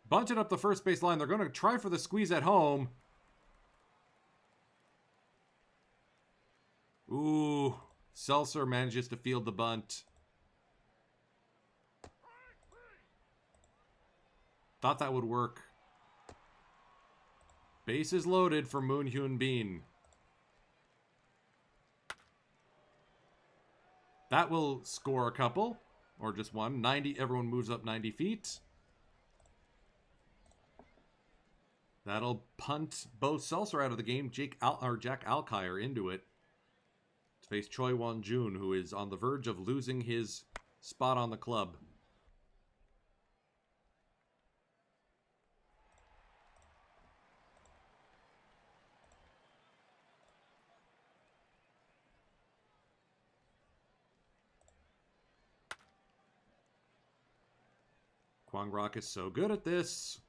Bunted up the first base line. They're going to try for the squeeze at home. Ooh, Seltzer manages to field the bunt. Thought that would work. Bases loaded for Moonhyun Bean. That will score a couple, or just one. 90, everyone moves up 90 feet. That'll punt Bo Seltzer out of the game. Jack Alkire into it. To face Choi Won-jun, who is on the verge of losing his spot on the club. Kwang-rak is so good at this.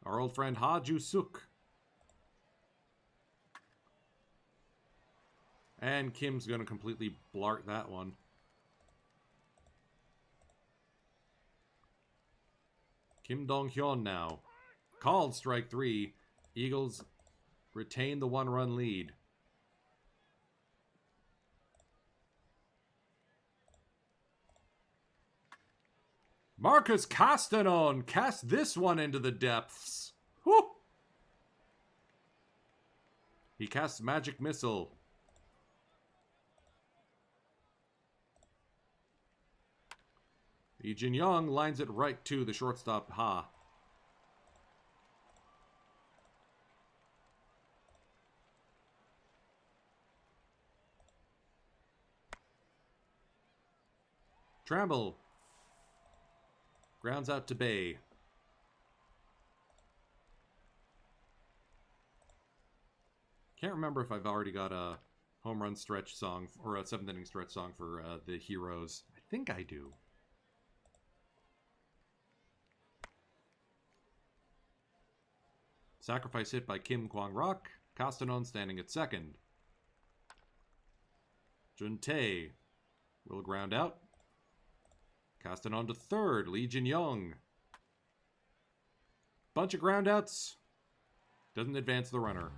Our old friend Ha Ju-suk. And Kim's going to completely blart that one. Kim Dong-hyun now. Called strike 3. Eagles retain the 1-run lead. Marcus Castanon cast this one into the depths. Whew. He casts Magic Missile. Lee Jin Young lines it right to the shortstop, Ha. Tramble. Grounds out to Bay. Can't remember if I've already got a home run stretch song or a 7th inning stretch song for the Heroes. I think I do. Sacrifice hit by Kim Kwang-Rok. Castanon standing at second. Jun Tae will ground out. Castanon to third. Lee Jin Young. Bunch of groundouts. Doesn't advance the runner.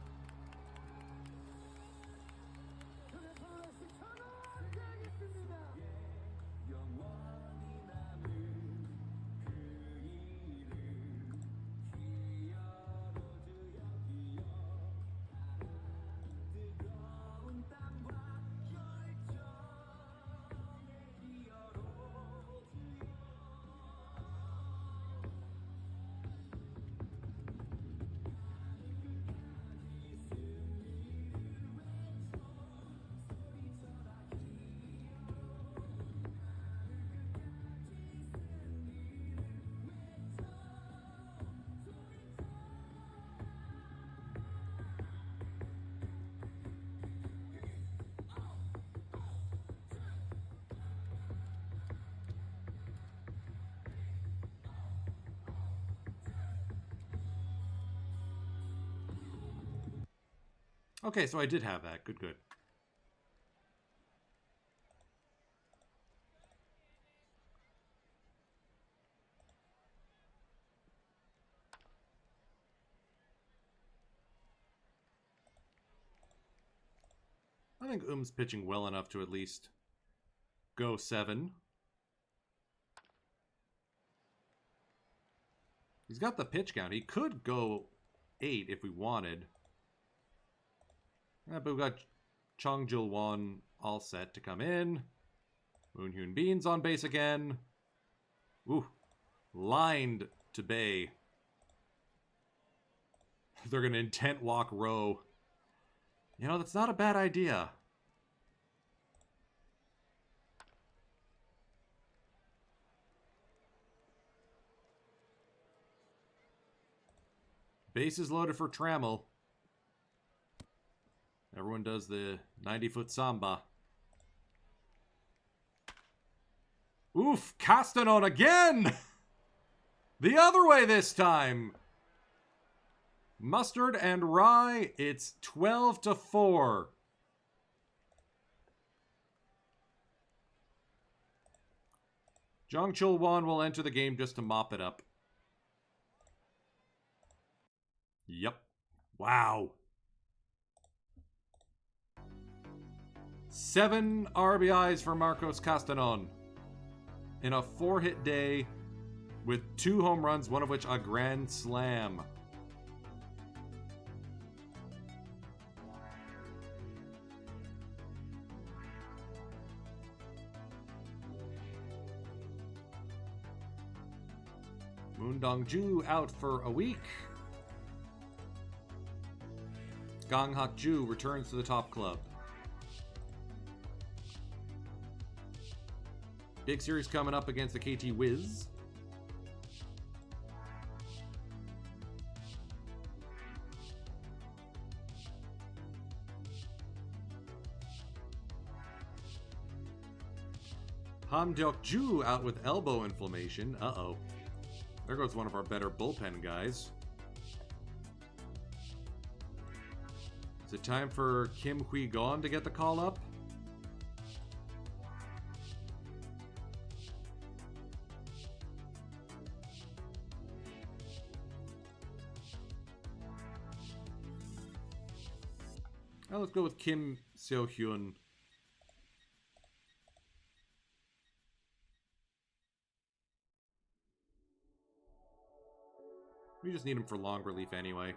Okay, so I did have that. Good, good. I think Um's pitching well enough to at least go 7. He's got the pitch count. He could go 8 if we wanted. But we've got Chung Jul-won all set to come in. Moon Hyun Bean's on base again. Ooh. Lined to Bay. They're going to intent walk Rowe. You know, that's not a bad idea. Bases loaded for Trammell. Everyone does the 90-foot samba. Oof, Castanon again! The other way this time! Mustard and Rye, it's 12-4. Jung Chul-won will enter the game just to mop it up. Yep. Wow. 7 RBIs for Marcos Castanon in a 4-hit day with 2 home runs, one of which a grand slam. Moon Dong-ju out for a week. Gang Hak-ju returns to the top club. Big series coming up against the KT Wiz. Ham Deok-ju out with elbow inflammation. Uh-oh. There goes one of our better bullpen guys. Is it time for Kim Hui-gon to get the call up? Well, let's go with Kim Seo-hyun. We just need him for long relief anyway.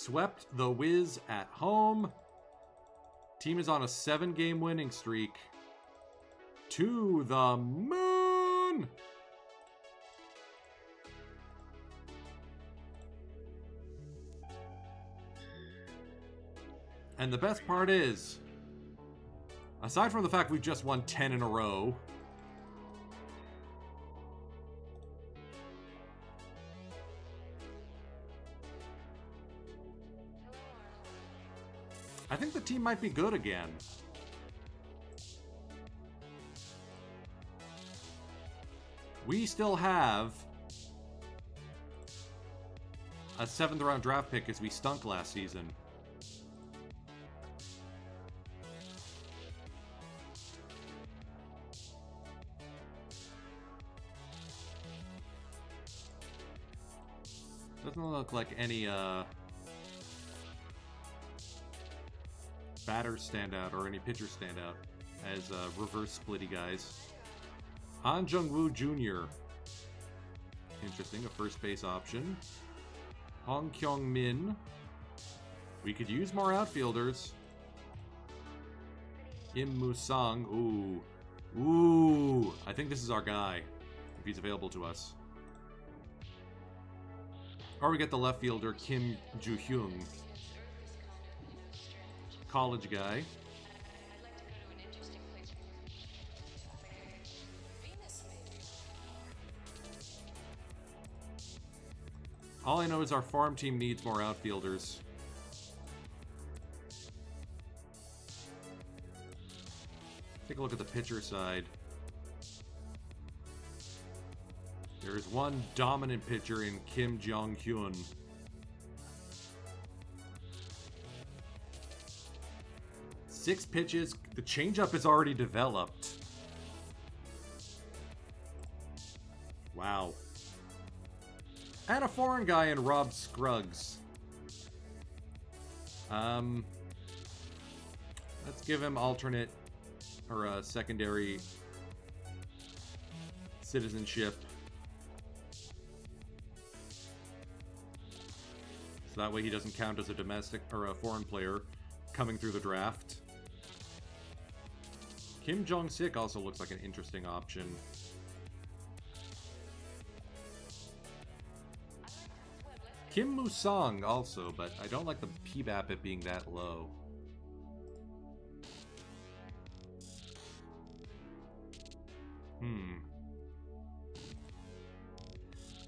swept the Wiz at home. Team is on a 7-game winning streak. To the moon! And the best part is, aside from the fact we've just won 10 in a row, I think the team might be good again. We still have a 7th round draft pick as we stunk last season. Doesn't look like any batters stand out or any pitchers stand out as reverse splitty guys. An Jung-woo Jr. Interesting, a first base option. Hong Kyung-min. We could use more outfielders. Im Musang. Ooh. Ooh. I think this is our guy, if he's available to us. Or we get the left fielder, Kim Joo-hyung. College guy. All I know is our farm team needs more outfielders. Take a look at the pitcher side. There is one dominant pitcher in Kim Jong-hyun. Six pitches. The changeup is already developed. Wow. And a foreign guy in Rob Scruggs. Let's give him alternate or secondary citizenship. So that way he doesn't count as a domestic or a foreign player coming through the draft. Kim Jong-sik also looks like an interesting option. Kim Musang also, but I don't like the PBAP it being that low.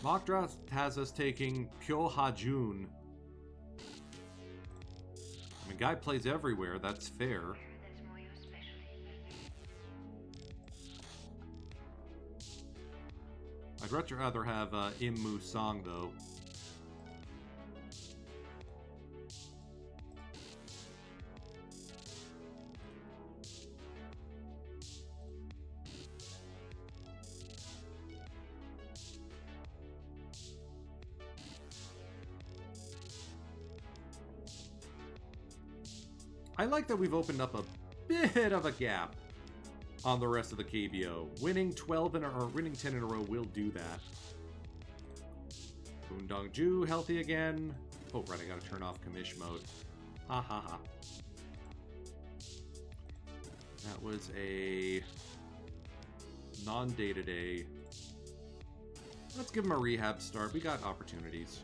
Mock draft has us taking Pyo Ha-jun. I mean, guy plays everywhere, that's fair. I'd much rather have Im Musang, though. I like that we've opened up a bit of a gap on the rest of the KBO. Winning 12 in a, or winning 10 in a row will do that. Boon Dong-ju healthy again. Oh, right, I gotta turn off commish mode. Ha ha ha. That was a non-day-to-day. Let's give him a rehab start. We got opportunities.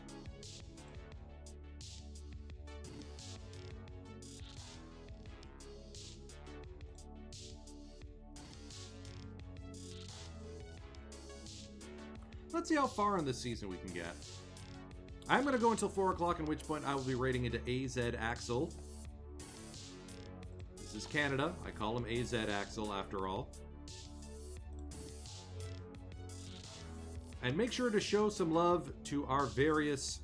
Let's see how far in this season we can get. I'm going to go until 4 o'clock, at which point I will be rating into AZ Axel. This is Canada. I call him AZ Axel after all. And make sure to show some love to our various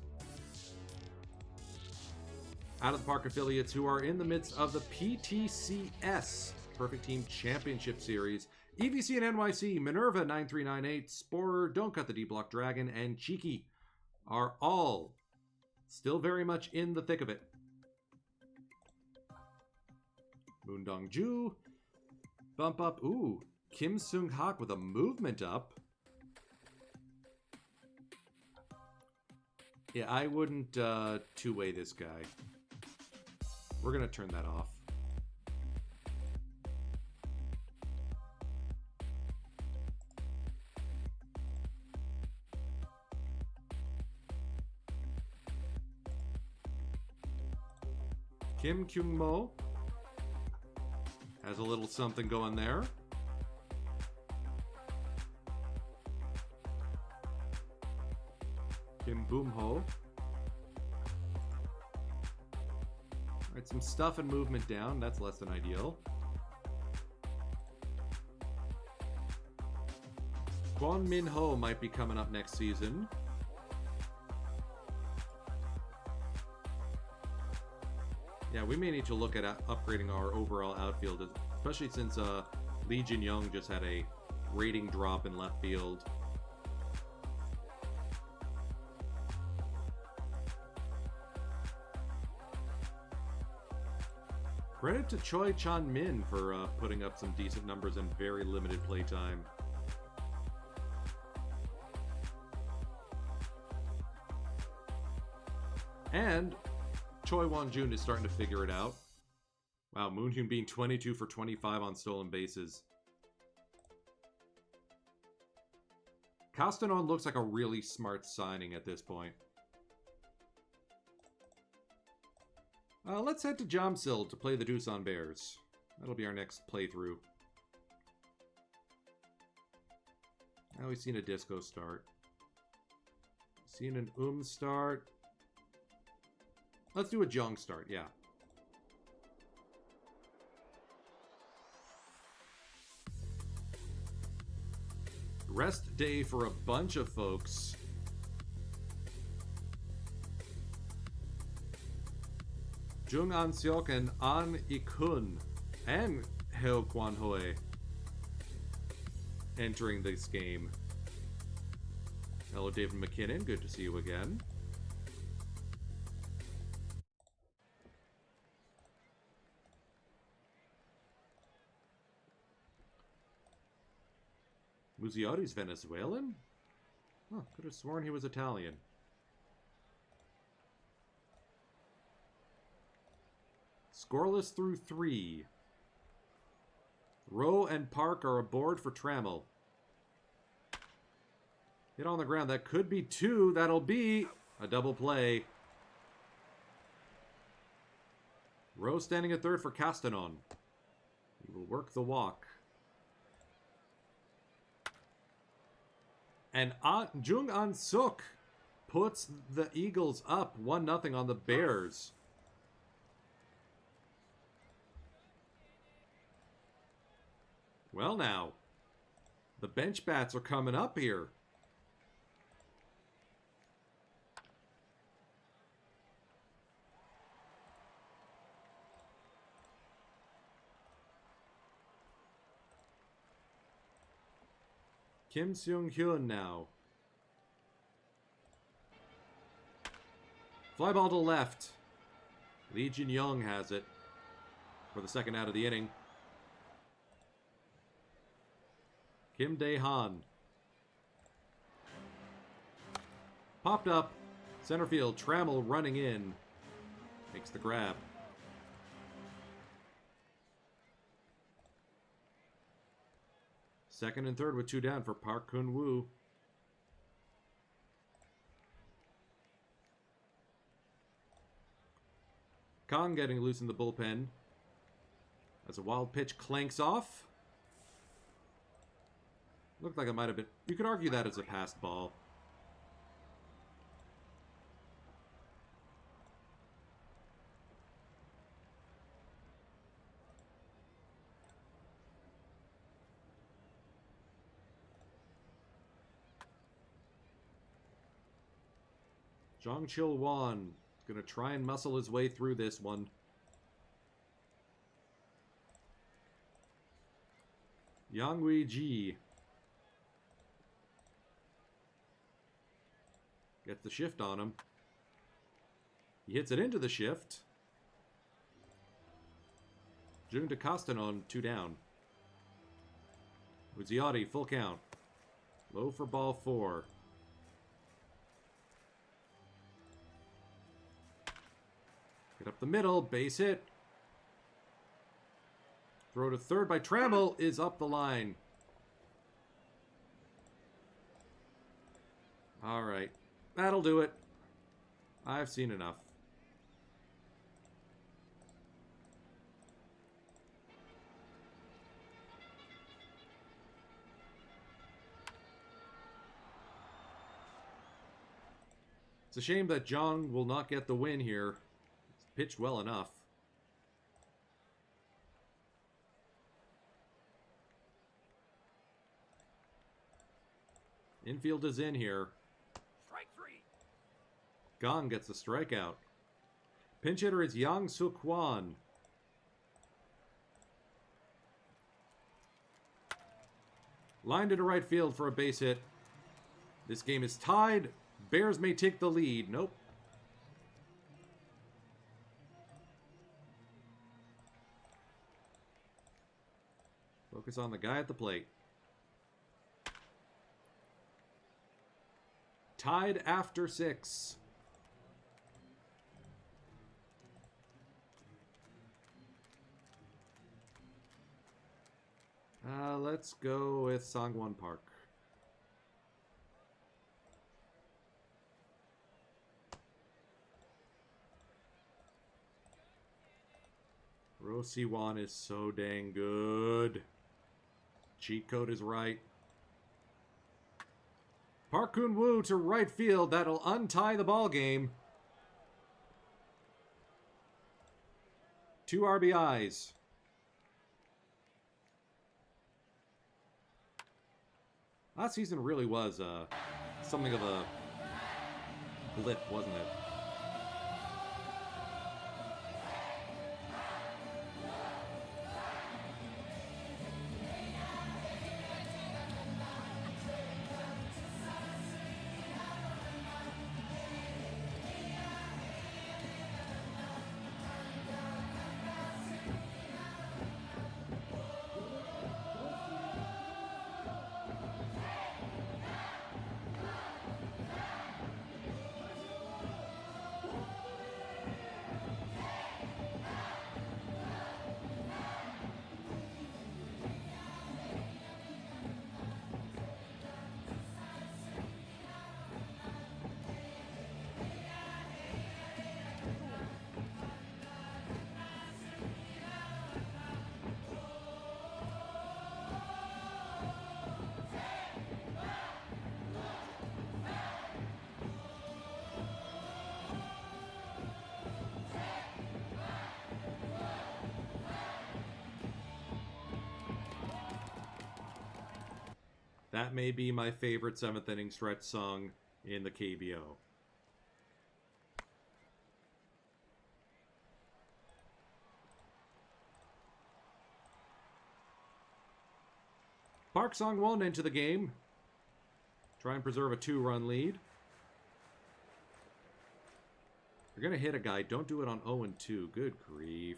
Out of the Park affiliates who are in the midst of the PTCS, Perfect Team Championship Series. EVC and NYC, Minerva 9398, Sporer, Don't Cut the D-Block Dragon, and Cheeky are all still very much in the thick of it. Moon Dong-ju, bump up. Ooh, Kim Sung-hak with a movement up. Yeah, I wouldn't two-way this guy. We're going to turn that off. Kim Kyung Mo has a little something going there. Kim Boom Ho. Alright, some stuff and movement down. That's less than ideal. Kwon Min Ho might be coming up next season. Yeah, we may need to look at upgrading our overall outfield, especially since Lee Jin Young just had a rating drop in left field. Credit to Choi Chan Min for putting up some decent numbers in very limited playtime. And Choi Won-jun is starting to figure it out. Wow, Moon-hyun being 22 for 25 on stolen bases. Castanon looks like a really smart signing at this point. Let's head to Jamsil to play the Doosan Bears. That'll be our next playthrough. Now we've seen a disco start. Seen an start. Let's do a Jung start, yeah. Rest day for a bunch of folks. Jung An-seok and An Ik-hun and Heo Kwan-hoe entering this game. Hello, David McKinnon. Good to see you again. Muziotti's Venezuelan? Oh, could have sworn he was Italian. Scoreless through 3. Rowe and Park are aboard for Trammell. Hit on the ground. That could be 2. That'll be a double play. Rowe standing at third for Castanon. He will work the walk. And Jung An-suk puts the Eagles up 1-0 on the Bears. Well now, the bench bats are coming up here. Kim Seung-hyun now. Fly ball to left. Lee Jin Young has it for the second out of the inning. Kim Dae-han. Popped up. Center field. Trammell running in. Makes the grab. Second and third with 2 down for Park Kun-woo. Kong getting loose in the bullpen. As a wild pitch clanks off. Looked like it might have been... You could argue that as a passed ball. Jong Chil-won is going to try and muscle his way through this one. Yang Wei-ji gets the shift on him. He hits it into the shift. Jung to Castanon, 2 down. Muzziotti, full count. Low for ball 4. Get up the middle, base hit. Throw to third by Trammell is up the line. All right, that'll do it. I've seen enough. It's a shame that John will not get the win here. He's pitched well enough. Infield is in here. Strike three. Gong gets the strikeout. Pinch hitter is Yang Suk Hwan. Lined into right field for a base hit. This game is tied. Bears may take the lead. Nope. Focus on the guy at the plate. Tied after 6. Let's go with Sangwon Park. Ro Siwon is so dang good. Cheat code is right. Park Kun-woo to right field. That'll untie the ball game. 2 RBIs. Last season really was something of a blip, wasn't it? That may be my favorite 7th inning stretch song in the KBO. Park Sang-won into the game. Try and preserve a 2-run lead. You're going to hit a guy. Don't do it on 0-2. Good grief.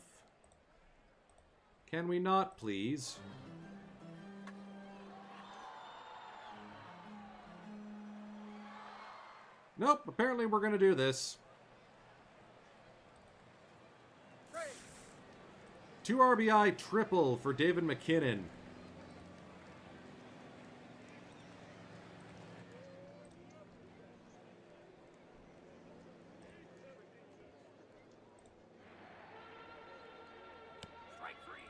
Can we not, please? Nope, apparently we're going to do this. 2 RBI triple for David McKinnon. Strike three.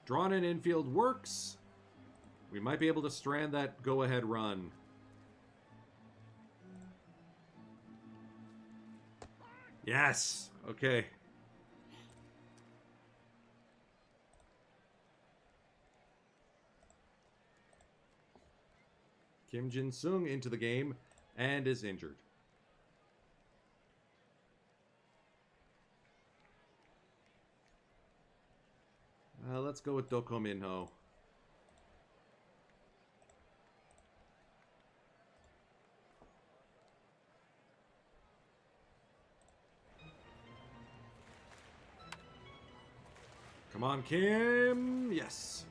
Drawn in infield works. We might be able to strand that go-ahead run. Yes! Okay. Kim Jin-sung into the game and is injured. Let's go with Doko Minho. Come on, Kim. Yes.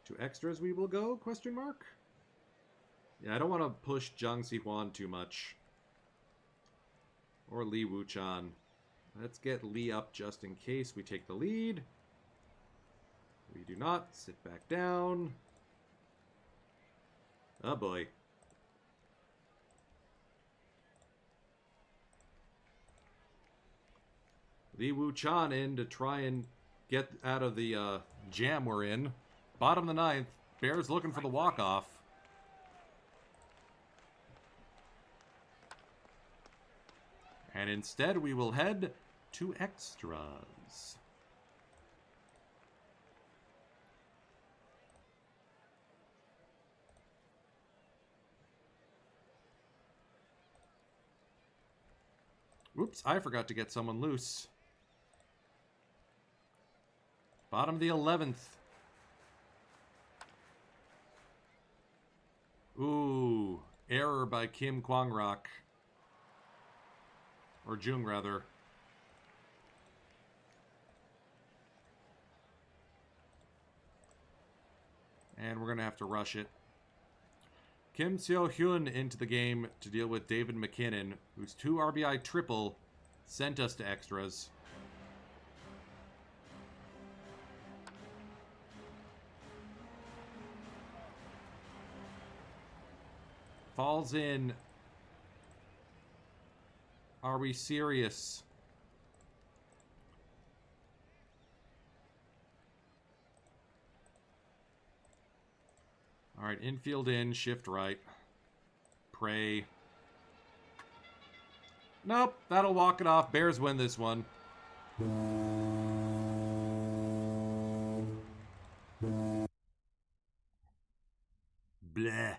2 extras we will go, question mark? Yeah, I don't want to push Zhang Sihuan too much. Or Li Wuchan. Let's get Li up just in case we take the lead. We do not. Sit back down. Oh boy. Li Wuchan in to try and get out of the jam we're in. Bottom of the 9th. Bears looking for the walk-off. And instead we will head to extras. Whoops, I forgot to get someone loose. Bottom of the 11th. Ooh, error by Kim Kwangrock. Or Jung, rather. And we're going to have to rush it. Kim Seo-hyun into the game to deal with David McKinnon, whose 2 RBI triple sent us to extras. Falls in. Are we serious? All right, infield in, shift right. Pray. Nope, that'll walk it off. Bears win this one. Bleh.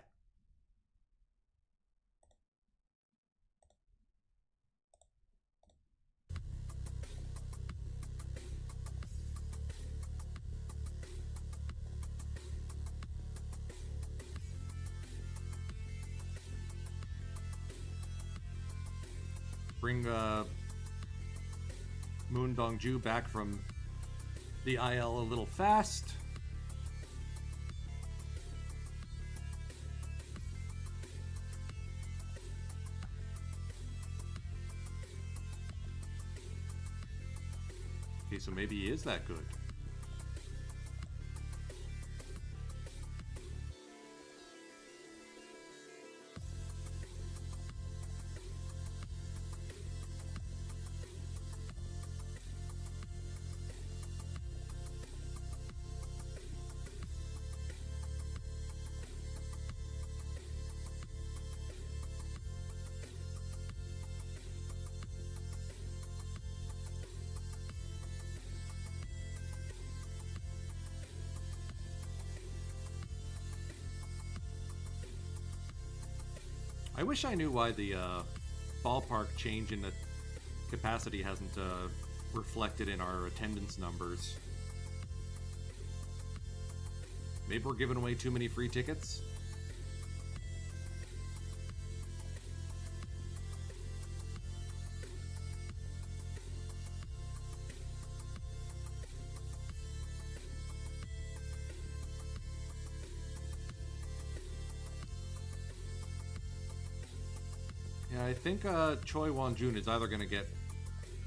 Bring Moon Dongju back from the IL a little fast. Okay, so maybe he is that good. I wish I knew why the ballpark change in the capacity hasn't reflected in our attendance numbers. Maybe we're giving away too many free tickets? Yeah, I think Choi Won-jun is either going to get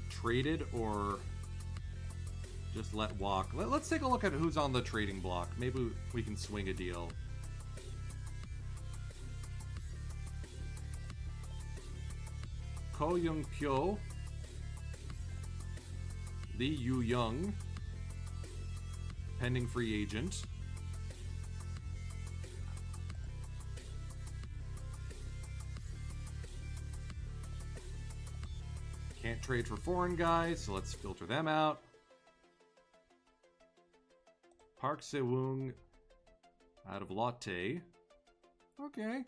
traded or just let walk. Let's take a look at who's on the trading block. Maybe we can swing a deal. Ko Young-pyo, Lee Yu-young, pending free agent. Can't trade for foreign guys, so let's filter them out. Park Se-woong out of Lotte. Okay.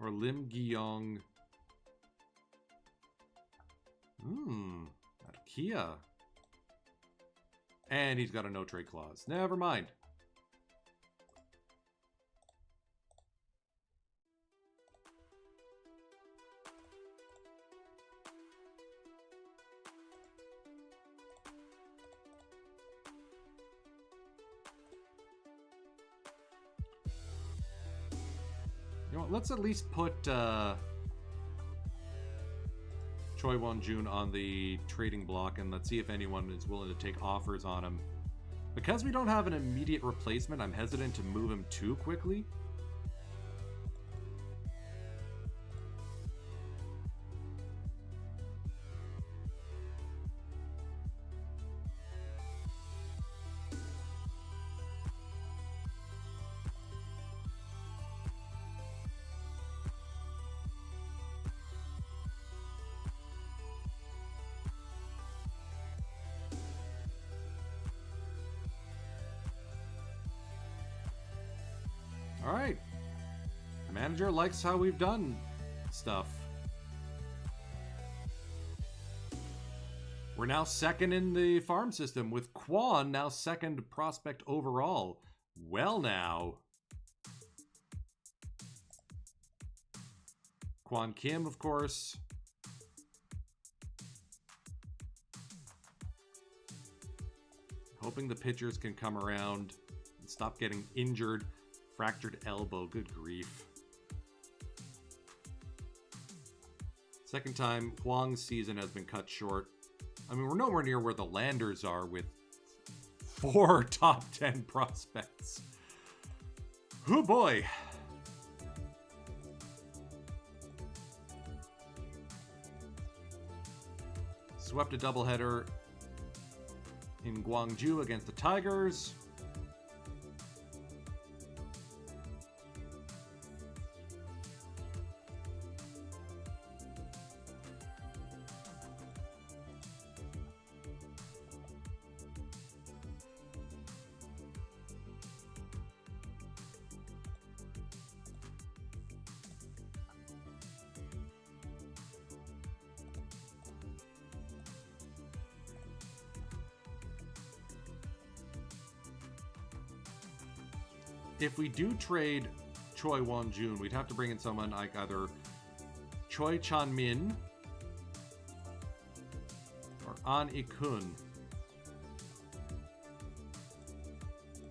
Or Lim Gi-young. Out of Kia. And he's got a no-trade clause. Never mind. You know what, let's at least put Choi Won-jun on the trading block, and let's see if anyone is willing to take offers on him. Because we don't have an immediate replacement, I'm hesitant to move him too quickly. All right. Manager likes how we've done stuff. We're now second in the farm system, with Kwon now second prospect overall. Well now. Kwon Kim, of course. Hoping the pitchers can come around and stop getting injured. Fractured elbow, good grief. Second time, Hwang's season has been cut short. I mean, we're nowhere near where the Landers are with 4 top 10 prospects. Oh boy. Swept a doubleheader in Gwangju against the Tigers. If we do trade Choi Won-jun, we'd have to bring in someone like either Choi Chan-min or An Ik-hun.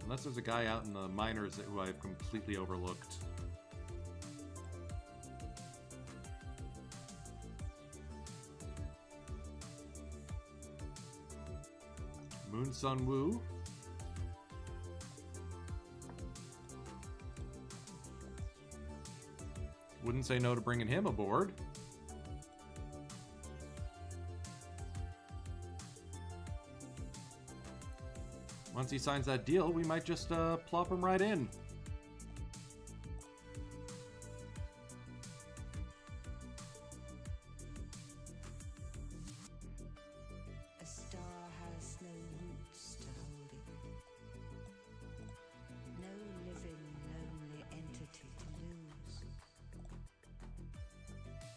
Unless there's a guy out in the minors who I've completely overlooked. Moon Sun-woo. Wouldn't say no to bringing him aboard. Once he signs that deal, we might just plop him right in. A star has no roots to hold it. No living, lonely entity to lose.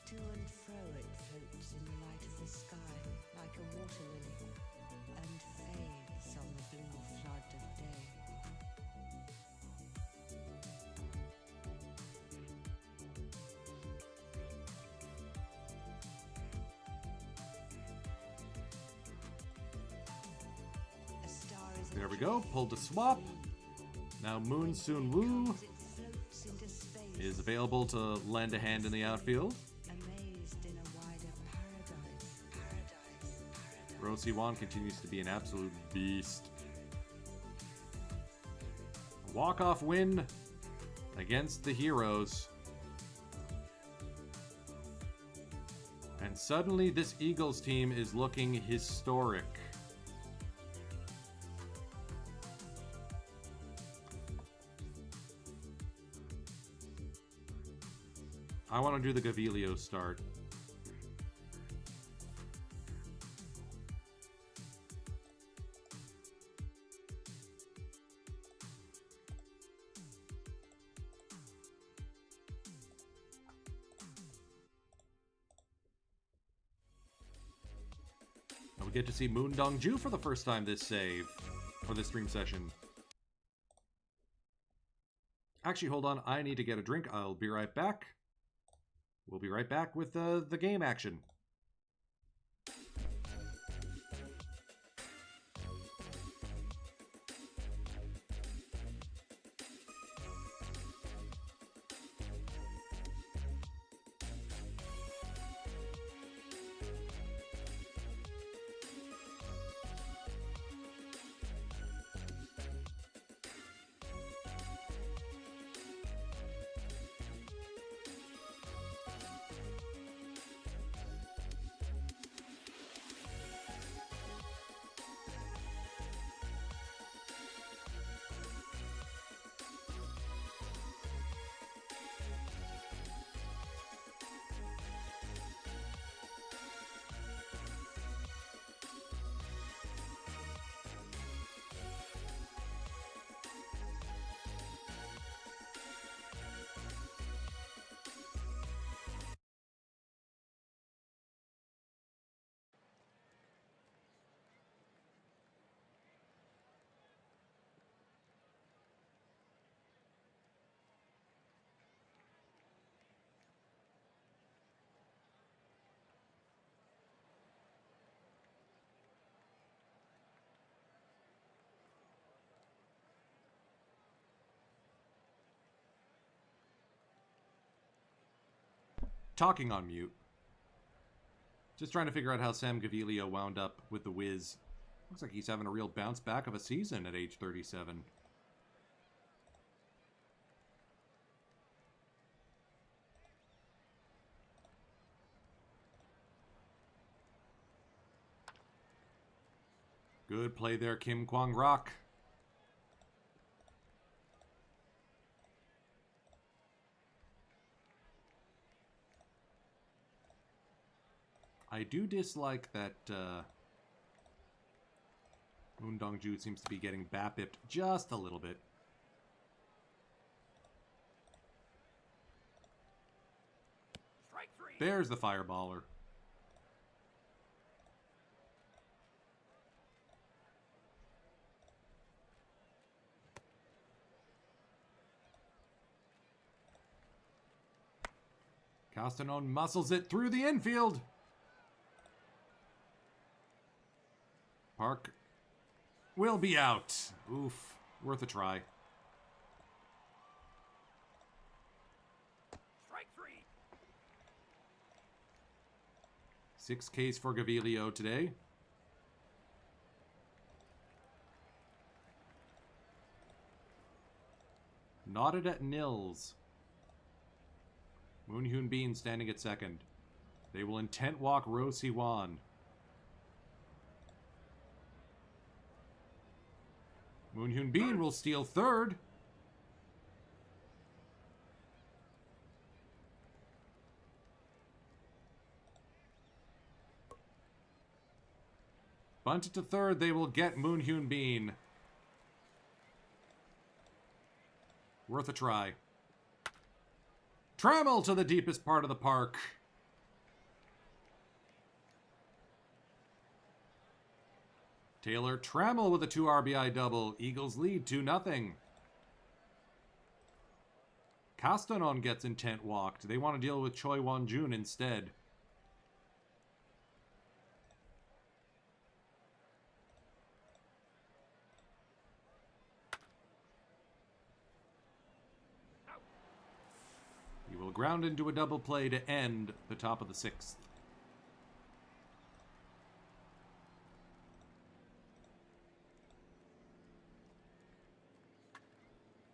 To and fro it floats in the light of the sky like a water lily, and fades on the blue flood of day. A star is There we go, pulled a swap. Now Moon Sun-woo is available to lend a hand in the outfield. amazed in a wider paradise. Ro Si-won continues to be an absolute beast. Walk-off win against the Heroes. And suddenly this Eagles team is looking historic. I want to do the Gavilio start. And we get to see Moon Dong-ju for the first time this save. or this stream session. Actually, hold on. I need to get a drink. I'll be right back. We'll be right back with the game action. Talking on mute. Just trying to figure out how Sam Gaviglio wound up with the Wiz. Looks like he's having a real bounce back of a season at age 37. Good play there, Kim Kwang-Rock. I do dislike that Moon Dongju seems to be getting BAPIP'd just a little bit. Strike 3. There's the fireballer. Castanon muscles it through the infield. Park will be out. Oof. Worth a try. Strike 3. 6 Ks for Gaviglio today. Knotted at nils. Moon Hyun Bin standing at second. They will intent walk Ro Siwan. Moon Hyun Bin will steal third. Bunted to third. They will get Moon Hyun Bin. Worth a try. Trammell to the deepest part of the park. Taylor Trammell with a 2 RBI double. Eagles lead 2-0. Castanon gets intent walked. They want to deal with Choi Won-jun instead. He will ground into a double play to end the top of the 6th.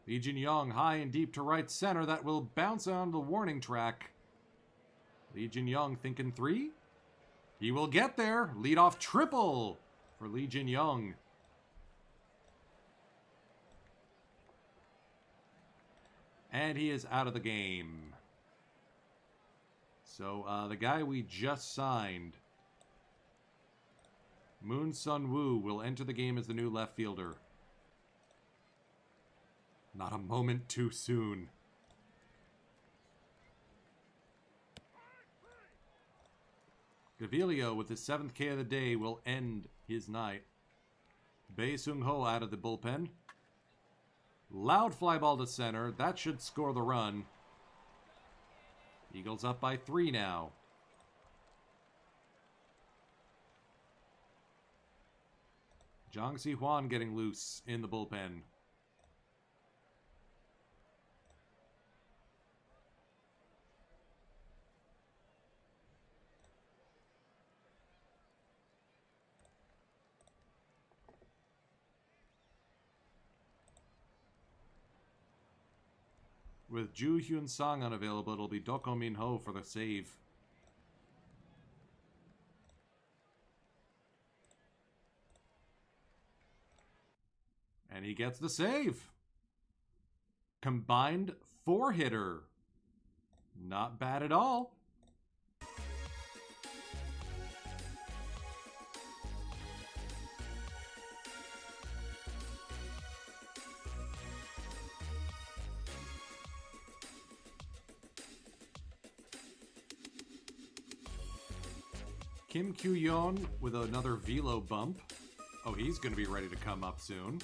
Lee Jin-young high and deep to right center. That will bounce on the warning track. Lee Jin-young thinking 3. He will get there. Leadoff triple for Lee Jin-young. And he is out of the game. So the guy we just signed, Moon Sun-woo, will enter the game as the new left fielder. Not a moment too soon. Gaviglio with his 7th K of the day will end his night. Bae Sung Ho out of the bullpen. Loud fly ball to center. That should score the run. Eagles up by 3 now. Jong Si-hwan getting loose in the bullpen. With Ju Hyun Sang unavailable, it'll be Doko Min Ho for the save. And he gets the save. Combined 4-hitter. Not bad at all. Kim Kyu-yeon with another velo bump. Oh, he's going to be ready to come up soon.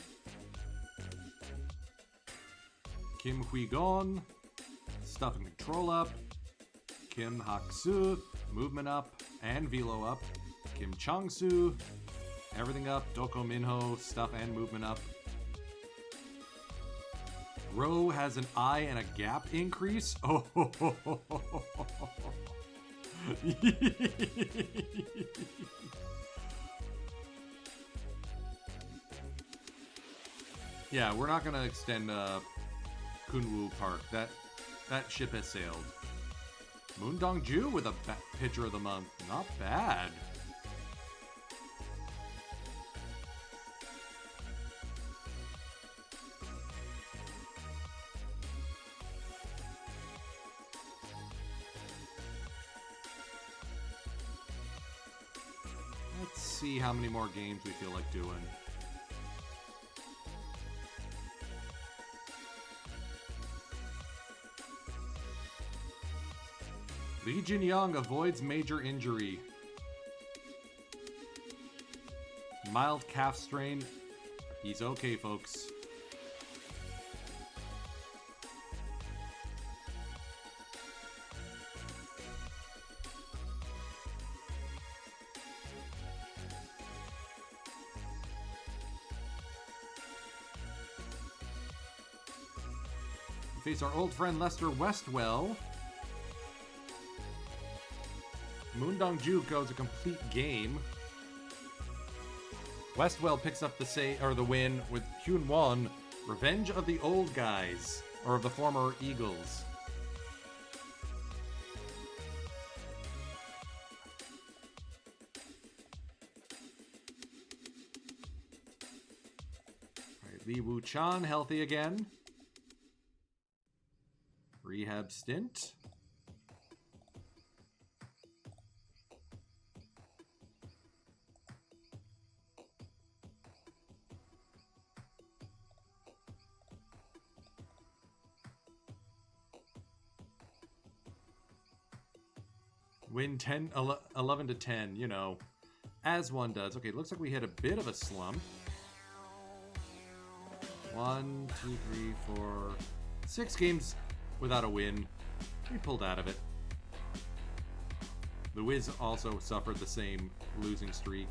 Kim Hui-gon, stuff and control up. Kim Hak-soo, movement up and velo up. Kim Chang-soo, everything up. Doko Min-ho, stuff and movement up. Rowe has an eye and a gap increase. Oh, yeah, we're not gonna extend Kunwoo Park. That ship has sailed. Moon Dong-ju with a pitcher of the month. Not bad. Let's see how many more games we feel like doing. Lee Jin-young avoids major injury. Mild calf strain. He's okay, folks. We face our old friend Lester Westwell. Moon Dong-ju goes a complete game. Westwell picks up the win with Hyun-won, Revenge of the Old Guys, or of the former Eagles. All right, Lee Woo-chan healthy again. Rehab stint. Win 11 to 10, you know, as one does. Okay, looks like we hit a bit of a slump. 1, 2, 3, 4, 6 games without a win. We pulled out of it. The Wiz also suffered the same losing streak.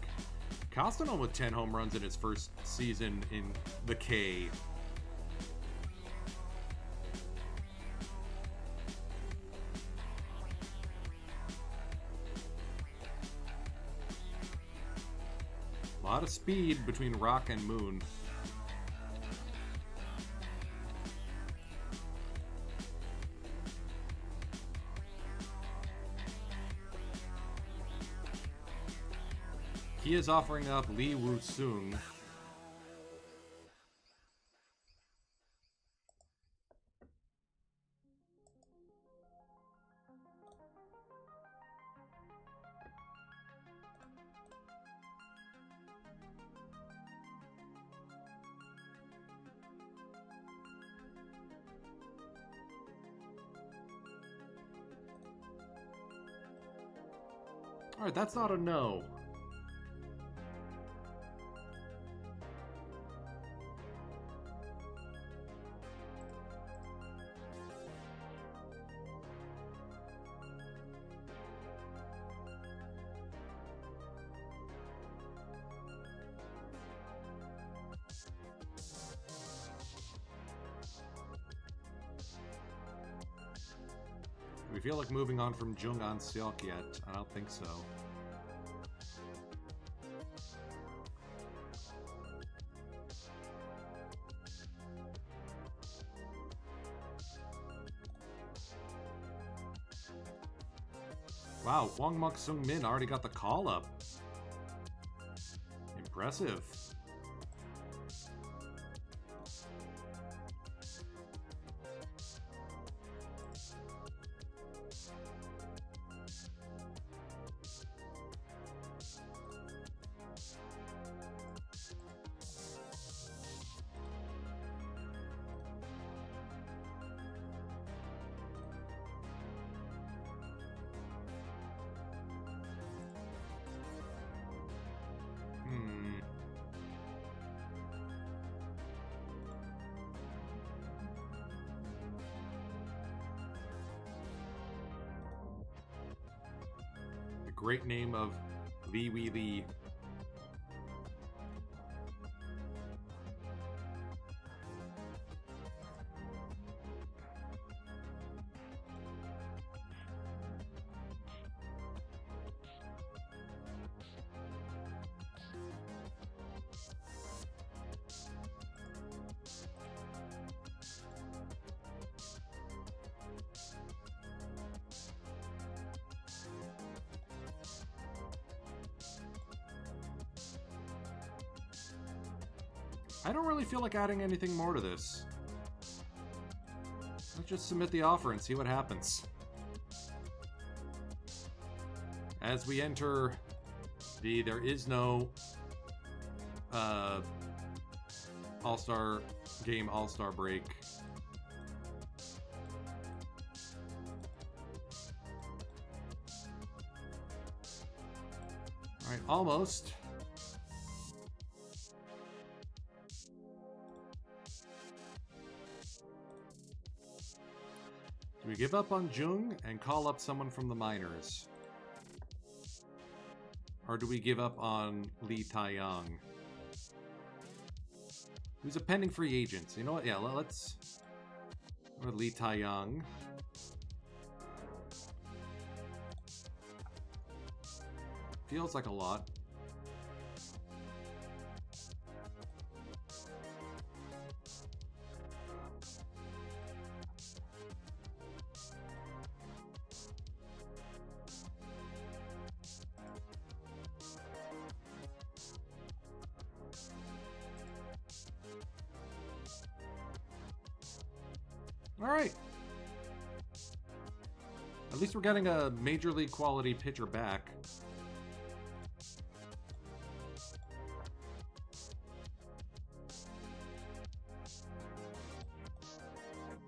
Costano with 10 home runs in his first season in the K. A lot of speed between Rock and Moon. He is offering up Lee Woo-sung. Alright, that's not a no. we feel like moving on from Jung An Seok yet? I don't think so. Wow, Wong Muk Sung Min already got the call up. Impressive. Great name of Lee Wee Lee. I don't really feel like adding anything more to this. Let's just submit the offer and see what happens. As we enter the there is no All-Star game, All-Star break. Alright, almost. Do we give up on Jung and call up someone from the minors? Or do we give up on Lee Taeyang? Who's a pending free agent? You know what? Yeah, let's... Or Lee Taeyang. Feels like a lot. Alright. At least we're getting a major league quality pitcher back.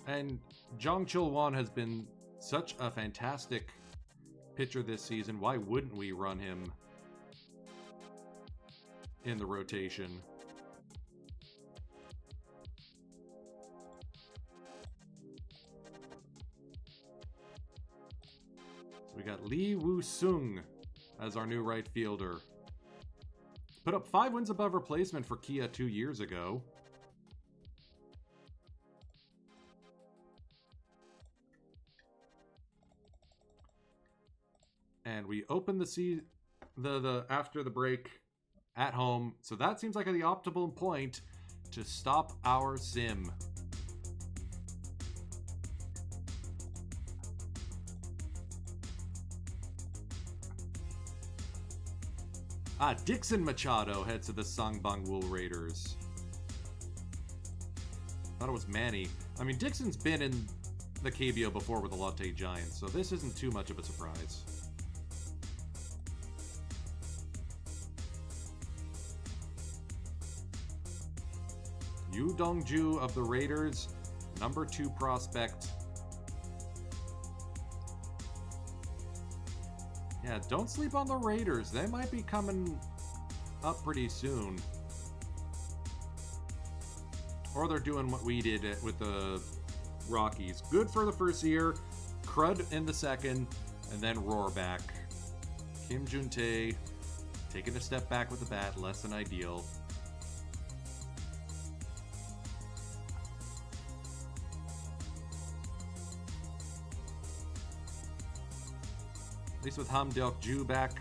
And Jong Chul-won has been such a fantastic pitcher this season. Why wouldn't we run him in the rotation? We got Lee Woo-sung as our new right fielder. Put up 5 wins above replacement for Kia 2 years ago. And we open the after the break at home. So that seems like the optimal point to stop our sim. Dixon Machado heads to the Sangbangwoo Raiders. Thought it was Manny. I mean, Dixon's been in the KBO before with the Lotte Giants, so this isn't too much of a surprise. Yu Dongju of the Raiders, number 2 prospect. Yeah, don't sleep on the Raiders. They might be coming up pretty soon. Or they're doing what we did with the Rockies. Good for the first year, crud in the second, and then roar back. Kim Jun-tae taking a step back with the bat, less than ideal. least with Hamdeok Ju back.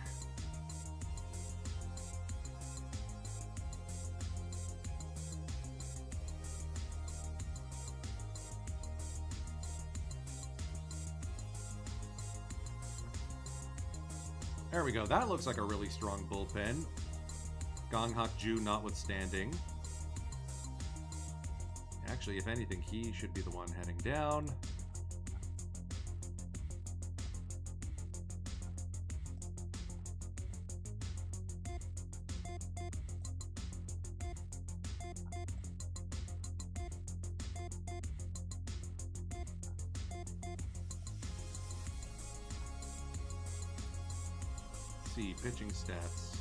There we go. That looks like a really strong bullpen. Ganghak Ju notwithstanding. Actually, if anything, he should be the one heading down. See, pitching stats.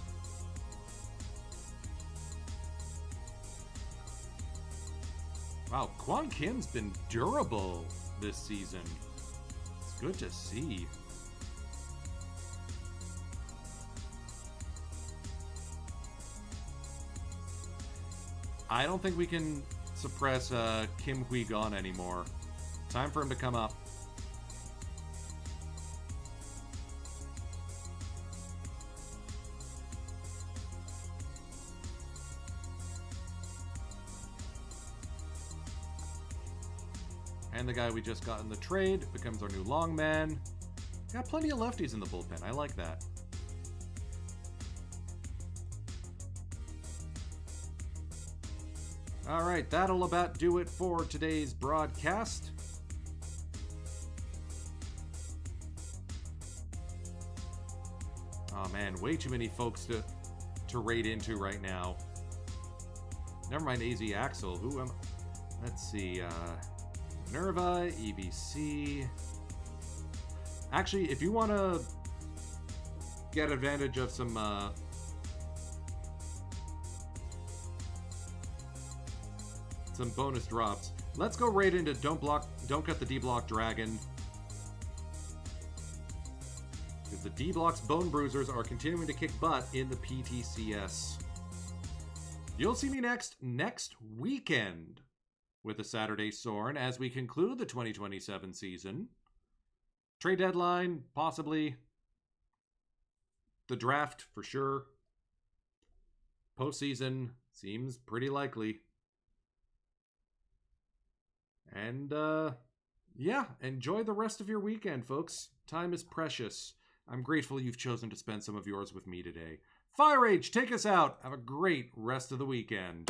Wow, Kwon Kim's been durable this season. It's good to see. I don't think we can suppress Kim Hui-gon anymore. Time for him to come up. And the guy we just got in the trade becomes our new long man. Got plenty of lefties in the bullpen. I like that. All right, that'll about do it for today's broadcast. Oh man, way too many folks to raid into right now. Never mind AZ Axel. Who am? Let's see. Minerva, EBC. Actually, if you want to get advantage of some bonus drops, let's go right into Don't Cut the D-Block Dragon. Because the D-Block's Bone Bruisers are continuing to kick butt in the PTCS. You'll see me next weekend with the Saturday Soarin' as we conclude the 2027 season. Trade deadline, possibly. The draft, for sure. Postseason seems pretty likely. And, yeah, enjoy the rest of your weekend, folks. Time is precious. I'm grateful you've chosen to spend some of yours with me today. Firage, take us out. Have a great rest of the weekend.